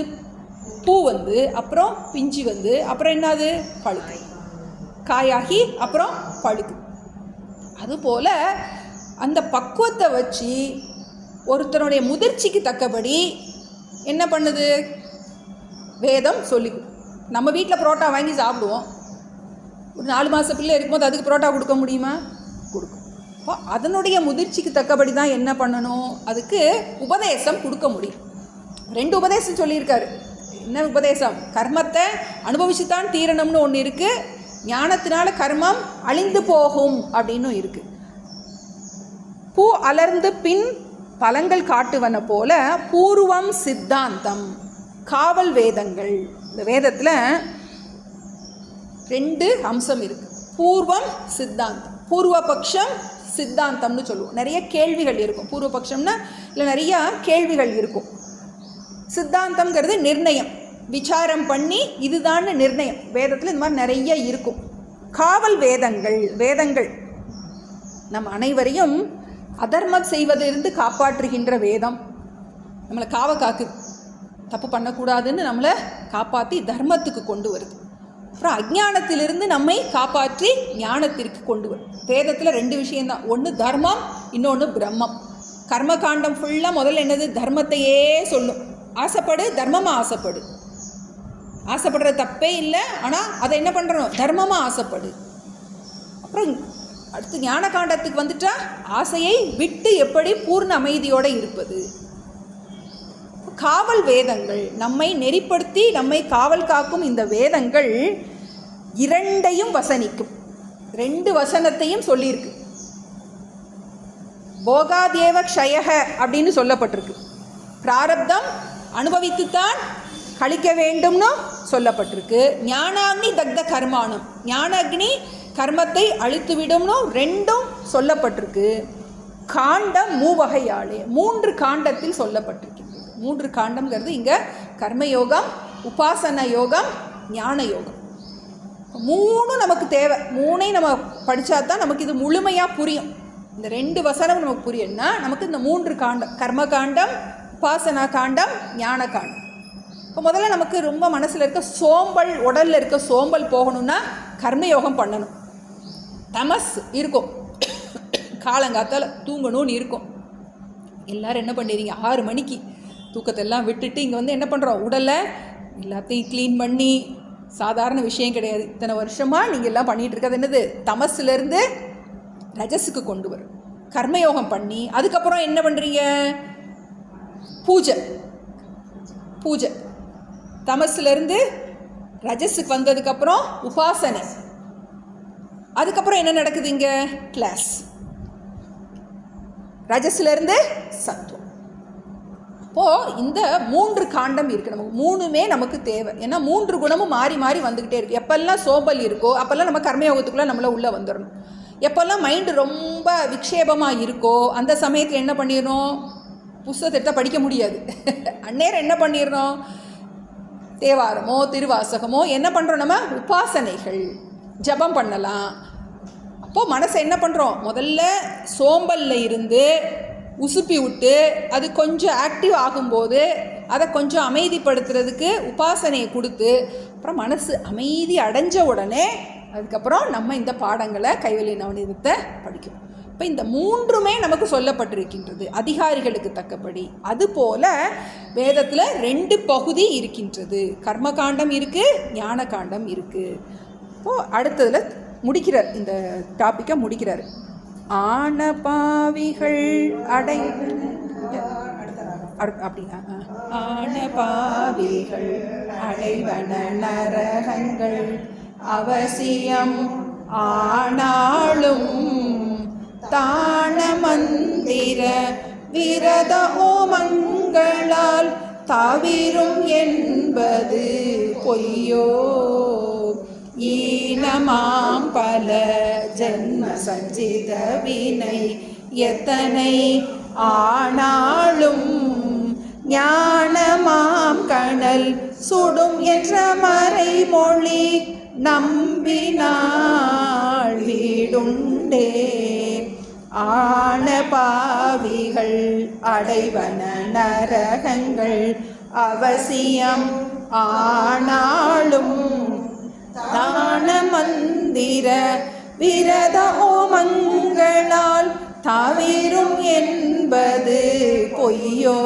பூ அப்புறம் பிஞ்சு அப்புறம் என்னது, பழுக்கு, காயாகி அப்புறம் பழுக்கு. அதுபோல் அந்த பக்குவத்தை வச்சு ஒருத்தனுடைய முதிர்ச்சிக்கு தக்கபடி என்ன பண்ணுது, வேதம் சொல்லி. நம்ம வீட்டில் புரோட்டா வாங்கி சாப்பிடுவோம். ஒரு 4 மாத பிள்ளை இருக்கும்போது அதுக்கு புரோட்டா கொடுக்க முடியுமா, கொடுக்கும். அப்போ அதனுடைய முதிர்ச்சிக்கு தக்கபடி தான் என்ன பண்ணணும், அதுக்கு உபதேசம் கொடுக்க முடியும். 2 உபதேசம் சொல்லியிருக்காரு. என்ன உபதேசம், கர்மத்தை அனுபவிச்சுத்தான் தீரணும்னு ஒன்று இருக்குது, ஞானத்தினால கர்மம் அழிந்து போகும் அப்படின்னு இருக்குது. பூ அலர்ந்து பின் பழங்கள் காட்டுவன போல பூர்வம் சித்தாந்தம், காவல் வேதங்கள். இந்த வேதத்தில் 2 அம்சம் இருக்குது. பூர்வம் சித்தாந்தம், பூர்வபக்ஷம் சித்தாந்தம்னு சொல்லுவோம். நிறைய கேள்விகள் இருக்கும். பூர்வபக்ஷம்னா இல்லை நிறையா கேள்விகள் இருக்கும். சித்தாந்தம்ங்கிறது நிர்ணயம், விசாரம் பண்ணி இதுதான் நிர்ணயம். வேதத்தில் இந்த மாதிரி நிறைய இருக்கும். காவல் வேதங்கள், வேதங்கள் நம் அனைவரையும் அதர்மம் செய்வதிலிருந்து காப்பாற்றுகின்ற வேதம். நம்மளை காக்குது, தப்பு பண்ணக்கூடாதுன்னு நம்மளை காப்பாற்றி தர்மத்துக்கு கொண்டு வருது. அப்புறம் அஜ்ஞானத்திலிருந்து நம்மை காப்பாற்றி ஞானத்திற்கு கொண்டு வரும். வேதத்தில் 2 விஷயந்தான், ஒன்று தர்மம், இன்னொன்று பிரம்மம். கர்மகாண்டம் ஃபுல்லாக முதல்ல என்னது, தர்மத்தையே சொல்லும். ஆசைப்படு, தர்மமாக ஆசைப்படு. ஆசைப்படுறது தப்பே இல்லை, ஆனால் அதை என்ன பண்ணுறோம், தர்மமாக ஆசைப்படு. அப்புறம் அடுத்து ஞான காண்டத்துக்கு வந்துட்டா ஆசையை விட்டு எப்படி பூர்ண அமைதியோடு இருப்பது. காவல் வேதங்கள் நம்மை நெறிப்படுத்தி நம்மை காவல் காக்கும். இந்த வேதங்கள் 2ஐயும் வசனிக்கும். 2 வசனத்தையும் சொல்லியிருக்கு. போகாதேவ க்ஷயக அப்படின்னு சொல்லப்பட்டிருக்கு. பிராரப்தம் அனுபவித்துத்தான் கழிக்க வேண்டும்னு சொல்லப்பட்டிருக்கு. ஞானாக்னி தக்த கர்மானம், ஞான அக்னி கர்மத்தை அழித்து விடும்னு 2ம் சொல்லப்பட்டிருக்கு. காண்டம் 3 வகையாலே 3 காண்டத்தில் சொல்லப்பட்டிருக்கு. 3 காண்டம்ங்கிறது இங்கே கர்மயோகம், உபாசன யோகம், ஞான யோகம். 3 நமக்கு தேவை. 3ஐயும் நம்ம படித்தா தான் நமக்கு இது முழுமையாக புரியும். இந்த 2 வசனம் நமக்கு புரியும்னா நமக்கு இந்த 3 காண்டம், கர்மகாண்டம், உபாசனா காண்டம், ஞான காண்டம். இப்போ முதல்ல நமக்கு ரொம்ப மனசில் இருக்க சோம்பல், உடலில் இருக்க சோம்பல் போகணும்னா கர்மயோகம் பண்ணணும். தமஸ் இருக்கும், காலங்காத்தால் தூங்கணும்னு இருக்கும். எல்லோரும் என்ன பண்ணிடுறீங்க, 6 மணிக்கு தூக்கத்தெல்லாம் விட்டுட்டு இங்கே வந்து என்ன பண்ணுறோம், உடலை எல்லாத்தையும் க்ளீன் பண்ணி, சாதாரண விஷயம் கிடையாது. இத்தனை வருஷமாக நீங்கள் எல்லாம் பண்ணிகிட்டு இருக்கிறது என்னது, தமசுலேருந்து ரஜஸுக்கு கொண்டு வரும், கர்மயோகம் பண்ணி அதுக்கப்புறம் என்ன பண்ணுறீங்க, பூஜை. தமசுலேருந்து ரஜஸுக்கு வந்ததுக்கப்புறம் உபாசனை, அதுக்கப்புறம் என்ன நடக்குது இங்கே, கிளாஸ். ரஜஸ்லேருந்து சத்துவம். அப்போது இந்த 3 காண்டம் இருக்குது நமக்கு, 3மே நமக்கு தேவை. ஏன்னா 3 குணமும் மாறி மாறி வந்துக்கிட்டே இருக்குது. எப்போல்லாம் சோம்பல் இருக்கோ அப்போல்லாம் நம்ம கர்மயோகத்துக்குள்ளே நம்மளை உள்ளே வந்துடணும். எப்போல்லாம் மைண்டு ரொம்ப விக்ஷேபமாக இருக்கோ அந்த சமயத்தில் என்ன பண்ணிடணும், புஸ்தகத்தை படிக்க முடியாது. அந்நேரம் என்ன பண்ணிடணும், தேவாரமோ திருவாசகமோ என்ன பண்ணுறோம், நம்ம உபாசனைகள் ஜபம் பண்ணலாம். அப்போது மனசை என்ன பண்ணுறோம், முதல்ல சோம்பலில் இருந்து உசுப்பி விட்டு அது கொஞ்சம் ஆக்டிவ் ஆகும்போது அதை கொஞ்சம் அமைதிப்படுத்துறதுக்கு உபாசனையை கொடுத்து அப்புறம் மனசு அமைதி அடைஞ்ச உடனே அதுக்கப்புறம் நம்ம இந்த பாடங்களை கைவல்ய நவநீதத்தை படிக்கணும். இப்போ இந்த 3மே நமக்கு சொல்லப்பட்டிருக்கின்றது அதிகாரிகளுக்கு தக்கபடி. அதுபோல் வேதத்தில் 2 பகுதி இருக்கின்றது, கர்மகாண்டம் இருக்குது, ஞான காண்டம் இருக்குது. இப்போது அடுத்ததில் முடிக்கிறார், இந்த டாப்பிக்கை முடிக்கிறார். ஆனபாவிகள் அப்படின்னா ஆனபாவிகள் அடைவன நரகங்கள் அவசியம் ஆனாலும் தான மந்திர விரத ஓமங்களால் தவிரும் என்பது பொய்யோ. ஈனமாம் பல ஜென்ம சஞ்சித வினை எத்தனை ஆனாலும் ஞானமாம் கணல் சுடும் என்ற மறைமொழி நம்பினாள் வீடுண்டே. ஆனபாவிகள் அடைவன நரகங்கள் அவசியம் ஆனாலும் தான மந்திர விரத ஓமங்களால் தவிரும் என்பது பொய்யோ.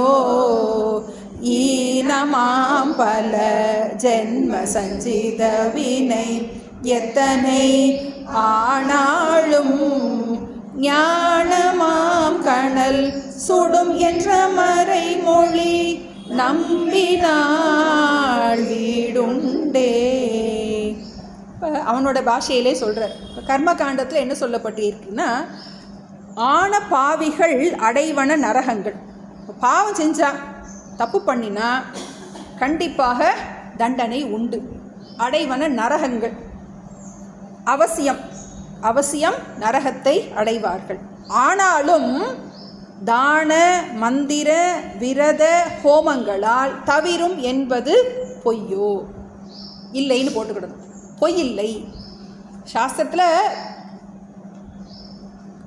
ஈனமாம் பல ஜென்ம சஞ்சித வினை எத்தனை ஆனாலும் ஞானமாம் கணல் சுடும் என்ற மறைமொழி நம்பினாள் வீடுண்டே. இப்போ அவனோட பாஷையிலே சொல்கிறார். கர்ம காண்டத்தில் என்ன சொல்லப்பட்டிருக்குன்னா, ஆன பாவிகள் அடைவன நரகங்கள். பாவம் செஞ்சா, தப்பு பண்ணினா கண்டிப்பாக தண்டனை உண்டு. அடைவன நரகங்கள் அவசியம் நரகத்தை அடைவார்கள். ஆனாலும் தான மந்திர விரத ஹோமங்களால் தவிரும் என்பது பொய்யோ. இல்லைன்னு போட்டுக்கிடணும், பொய் இல்லை. சாஸ்திரத்தில்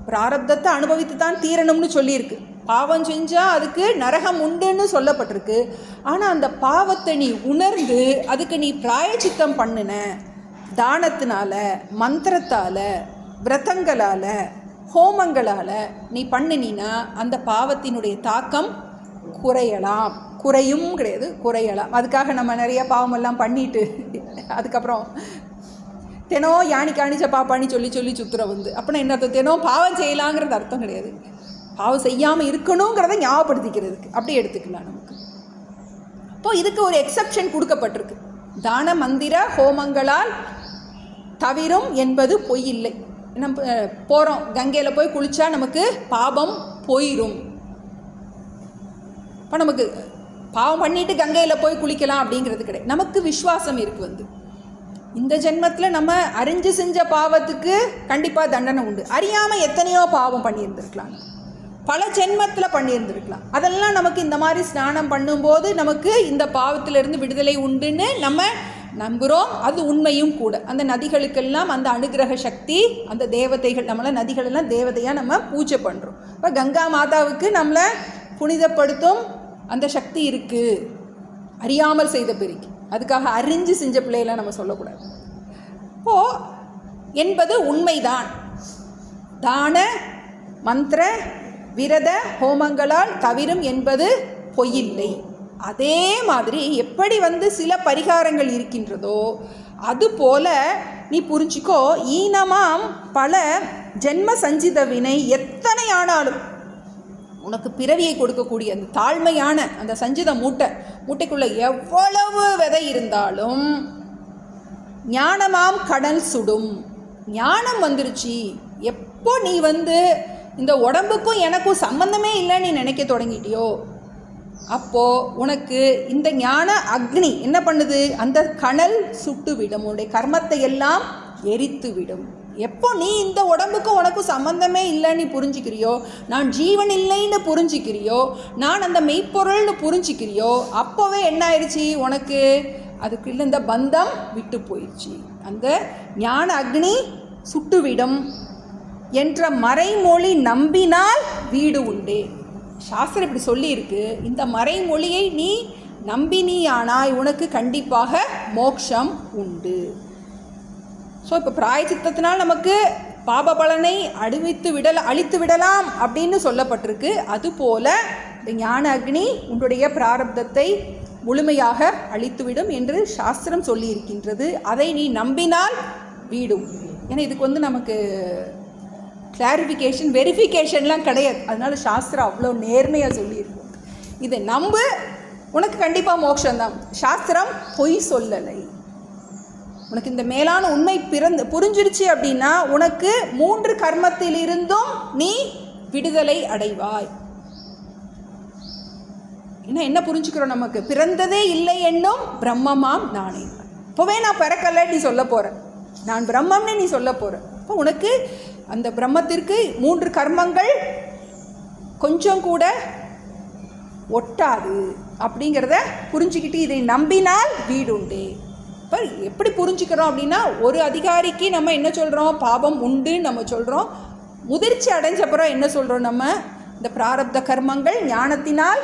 பிராரப்தத்தை அனுபவித்து தான் தீரணும்னு சொல்லியிருக்கு. பாவம் செஞ்சால் அதுக்கு நரகம் உண்டுன்னு சொல்லப்பட்டிருக்கு. ஆனால் அந்த பாவத்தை நீ உணர்ந்து அதுக்கு நீ பிராயச்சித்தம் பண்ணின தானத்தினால, மந்திரத்தால், விரதங்களால், ஹோமங்களால் நீ பண்ணினா அந்த பாவத்தினுடைய தாக்கம் குறையும் கிடையாது, குறையலாம். அதுக்காக நம்ம நிறைய பாவமெல்லாம் பண்ணிட்டு அதுக்கப்புறம் தினம் யானி காணிச்ச பாப்பான்னு சொல்லி சுத்துற வந்து அப்படின்னா என்ன அர்த்தம், தினம் பாவம் செய்யலாங்கிறது அர்த்தம் கிடையாது. பாவம் செய்யாமல் இருக்கணுங்கிறத ஞாபகப்படுத்திக்கிறதுக்கு அப்படி எடுத்துக்கலாம் நமக்கு. இப்போது இதுக்கு ஒரு எக்ஸப்ஷன் கொடுக்கப்பட்டிருக்கு. தான மந்திர ஹோமங்களால் தவிரும் என்பது பொய் இல்லை. நம்ம போகிறோம், கங்கையில் போய் குளித்தா நமக்கு பாவம் போயிடும். இப்போ நமக்கு பாவம் பண்ணிட்டு கங்கையில் போய் குளிக்கலாம் அப்படிங்கிறது கிடையாது. நமக்கு விஸ்வாசம் இருக்குது. இந்த ஜென்மத்தில் நம்ம அறிஞ்சு செஞ்ச பாவத்துக்கு கண்டிப்பாக தண்டனை உண்டு. அறியாமல் எத்தனையோ பாவம் பண்ணியிருந்துருக்கலாம், பல ஜென்மத்தில் பண்ணியிருந்துருக்கலாம். அதெல்லாம் நமக்கு இந்த மாதிரி ஸ்நானம் பண்ணும்போது நமக்கு இந்த பாவத்திலிருந்து விடுதலை உண்டுன்னு நம்ம நம்புகிறோம். அது உண்மையும் கூட. அந்த நதிகளுக்கெல்லாம் அந்த அனுகிரக சக்தி, அந்த தேவதைகள், நம்மளை நதிகளெல்லாம் தேவதையாக நம்ம பூஜை பண்ணுறோம். இப்போ கங்கா மாதாவுக்கு நம்மளை புனிதப்படுத்தும் அந்த சக்தி இருக்குது, அறியாமல் செய்த பெருக்கி. அதுக்காக அறிஞ்சு செஞ்ச பிள்ளையெல்லாம் நம்ம சொல்லக்கூடாது. இப்போது என்பது உண்மைதான். தான மந்திர விரத ஹோமங்களால் தவிரும் என்பது பொய்யில்லை. அதே மாதிரி எப்படி சில பரிகாரங்கள் இருக்கின்றதோ அதுபோல் நீ புரிஞ்சிக்கோ, ஈனமாம் பல ஜென்ம சஞ்சித வினை எத்தனை ஆனாலும் உனக்கு பிறவியை கொடுக்கக்கூடிய அந்த தாழ்மையான அந்த சஞ்சித மூட்டைக்குள்ளே எவ்வளவு விதை இருந்தாலும் ஞானமாம் கடல் சுடும். ஞானம் வந்துருச்சு எப்போ நீ இந்த உடம்புக்கும் எனக்கும் சம்பந்தமே இல்லைன்னு நீ நினைக்க தொடங்கிட்டியோ, அப்போது உனக்கு இந்த ஞான அக்னி என்ன பண்ணுது, அந்த கனல் சுட்டு விடும், உன்னுடைய கர்மத்தை எல்லாம் எரித்து விடும். எப்போ நீ இந்த உடம்புக்கும் உனக்கும் சம்பந்தமே இல்லைன்னு புரிஞ்சுக்கிறியோ, நான் ஜீவன் இல்லைன்னு புரிஞ்சுக்கிறியோ, நான் அந்த மெய்ப்பொருள்னு புரிஞ்சுக்கிறியோ, அப்போவே என்ன ஆயிடுச்சு, உனக்கு அதுக்குள்ள இந்த பந்தம் விட்டு போயிடுச்சு. அந்த ஞான அக்னி சுட்டுவிடும் என்ற மறைமொழி நம்பினால் வீடு உண்டே. சாஸ்திரம் இப்படி சொல்லியிருக்கு. இந்த மறைமொழியை நீ நம்பினியானாய் உனக்கு கண்டிப்பாக மோட்சம் உண்டு. ஸோ இப்போ பிராயச்சித்தத்தினால் நமக்கு பாப பலனை அழித்து விடலாம் அப்படின்னு சொல்லப்பட்டிருக்கு. அதுபோல் இந்த ஞான அக்னி உன்னுடைய பிராரப்தத்தை முழுமையாக அழித்துவிடும் என்று சாஸ்திரம் சொல்லியிருக்கின்றது. அதை நீ நம்பினால் வீடும். ஏன்னா இதுக்கு நமக்கு கிளாரிஃபிகேஷன் வெரிஃபிகேஷன்லாம் கிடையாது. அதனால சாஸ்திரம் அவ்வளோ நேர்மையாக சொல்லியிருக்கோம். இதை நம்பு, உனக்கு கண்டிப்பாக மோட்சம்தான். சாஸ்திரம் பொய் சொல்லலை. உனக்கு இந்த மேலான உண்மை புரிஞ்சிருச்சு அப்படின்னா உனக்கு 3 கர்மத்திலிருந்தும் நீ விடுதலை அடைவாய். என்ன புரிஞ்சுக்கிறோம், நமக்கு பிறந்ததே இல்லை என்னும் பிரம்மமாம் நானே. இப்போவே நான் பிறக்கலை நீ சொல்ல போகிற, நான் பிரம்மம்னு நீ சொல்ல போகிற. இப்போ உனக்கு அந்த பிரம்மத்திற்கு 3 கர்மங்கள் கொஞ்சம் கூட ஒட்டாது அப்படிங்கிறத புரிஞ்சுக்கிட்டு இதை நம்பினால் வீடு உண்டே. இப்போ எப்படி புரிஞ்சுக்கிறோம் அப்படின்னா, ஒரு அதிகாரிக்கு நம்ம என்ன சொல்கிறோம், பாபம் உண்டுன்னு நம்ம சொல்கிறோம். முதிர்ச்சி அடைஞ்சப்புறம் என்ன சொல்கிறோம், நம்ம இந்த பிராரப்த கர்மங்கள் ஞானத்தினால்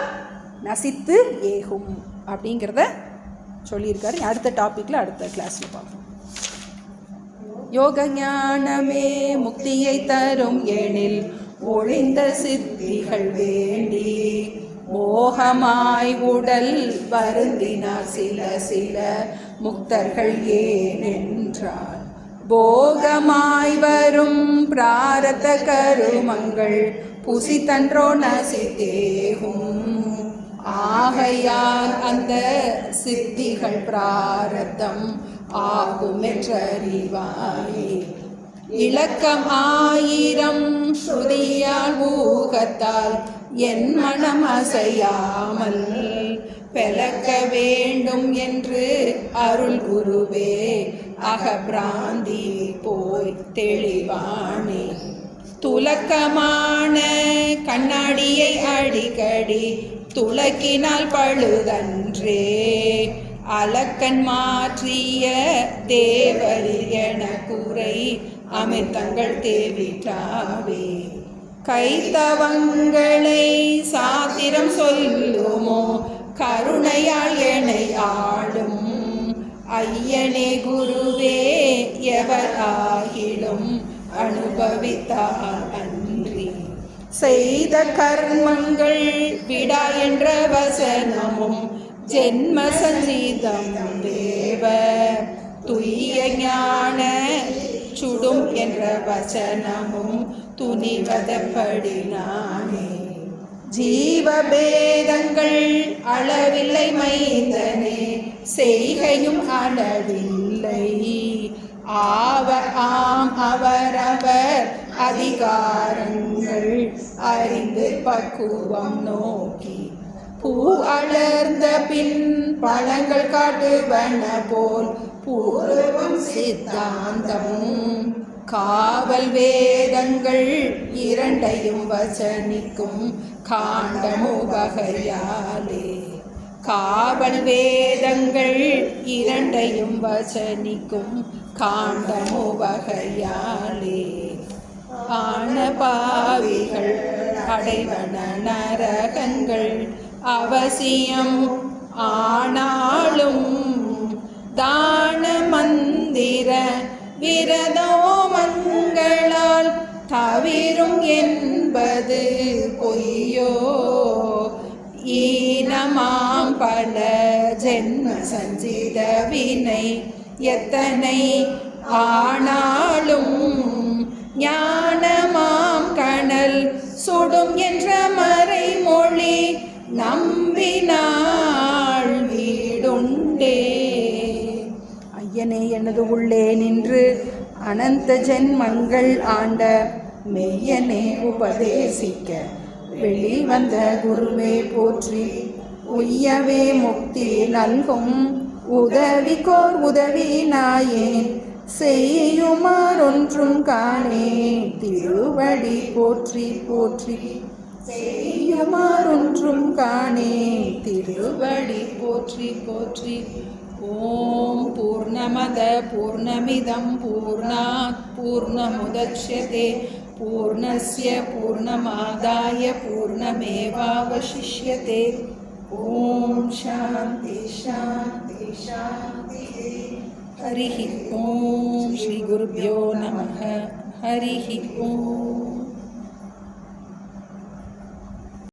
நசித்து ஏகும் அப்படிங்கிறத சொல்லியிருக்காரு. அடுத்த டாப்பிக்கில் அடுத்த கிளாஸில் பார்ப்போம். யோக ஞானமே முக்தியை தரும் எனில் ஒழிந்த சித்திகள் வேண்டி மோகமாய் உடல் வருந்தினார் சில முக்தர்கள் ஏனென்றார். போகமாய் வரும் பிராரத கருமங்கள் புசித்தன்றோ நசித்தேகும். ஆகையால் அந்த சித்திகள் பிராரதம் ஆகுமென்றறிவாயே. இலக்கம் 1000 ஸ்ருதியால் ஊகத்தால் என் மனம் அசையாமல் பெலக்க வேண்டும் என்று அருள் குருவே அகபிராந்தி போய் தெளிவானே. துலக்கமான கண்ணாடியை அடிக்கடி துலக்கினால் பழுதன்றே. அலக்கன் மாற்றிய தேவரில் என குறை அமிர்தங்கள் தேவிட்டாவே. கைத்தவங்களை சாத்திரம் சொல்லுமோ கருணையால் என்னை ஆளும். ஐயனே குருவே எவர் ஆகிலும் அனுபவித்தார் அன்றி. செய்த கர்மங்கள் விடா என்ற வசனமும் ஜென்ம சஞ்சீதம் தேவ. துய்ய ஞான சுடும் என்ற வசனமும் துணிவதப்படினானே. ஜீவபேதங்கள் அளவில்லை மைந்தனே, செய்கையும் அளவில்லை. அவரவர் அதிகாரங்கள் அறிந்து பக்குவம் நோக்கி. பூ அலர்ந்த பின் பழங்கள் காட்டுவன போல் பூர்வம் சித்தாந்தம். காவல் வேதங்கள் 2ஐயும் வசனிக்கும் காண்டமுவகையாலே. காவல் வேதங்கள் 2ஐயும் வசனிக்கும் காண்டமுவகையாலே. ஆன பாவிகள் அடைவன நரகங்கள் அவசியம். ஆனாலும் தான மந்திர விரதோமங்களால் தவிரும் என்பது பொய்யோ. ஈன ஞானமாம் பல ஜென்ம சஞ்சித வினை எத்தனை ஆனாலும் ஞானமாம் கனல் சுடும் என்ற மறைமொழி நம்பினாள் வீடுண்டே. ஐயனே எனது உள்ளே நின்று அனந்த ஜென்மங்கள் ஆண்ட மெய்யனே உபதேசிக்க வெளிவந்த குருவே போற்றி. உய்யவே முக்தி நல்கும் உதவிக்கோர் உதவி நாயேன் செய்யுமாறொன்றும் காணேன் திருவடி போற்றி போற்றி. செய்யுமாறொன்றும் காணேன் திருவடி போற்றி போற்றி. ஓம் பூர்ணமத பூர்ணமிதம் பூர்ணாத் பூர்ணமுதச்யதே பூர்ணஸ்ய பூர்ணமாதாய பூர்ணமேவாவசிஷ்யதே. ஓம் சாந்தி சாந்தி சாந்தி. ஹரிஹி ஓம். ஸ்ரீ குருப்யோ நமः. ஹரிஹி ஓம்.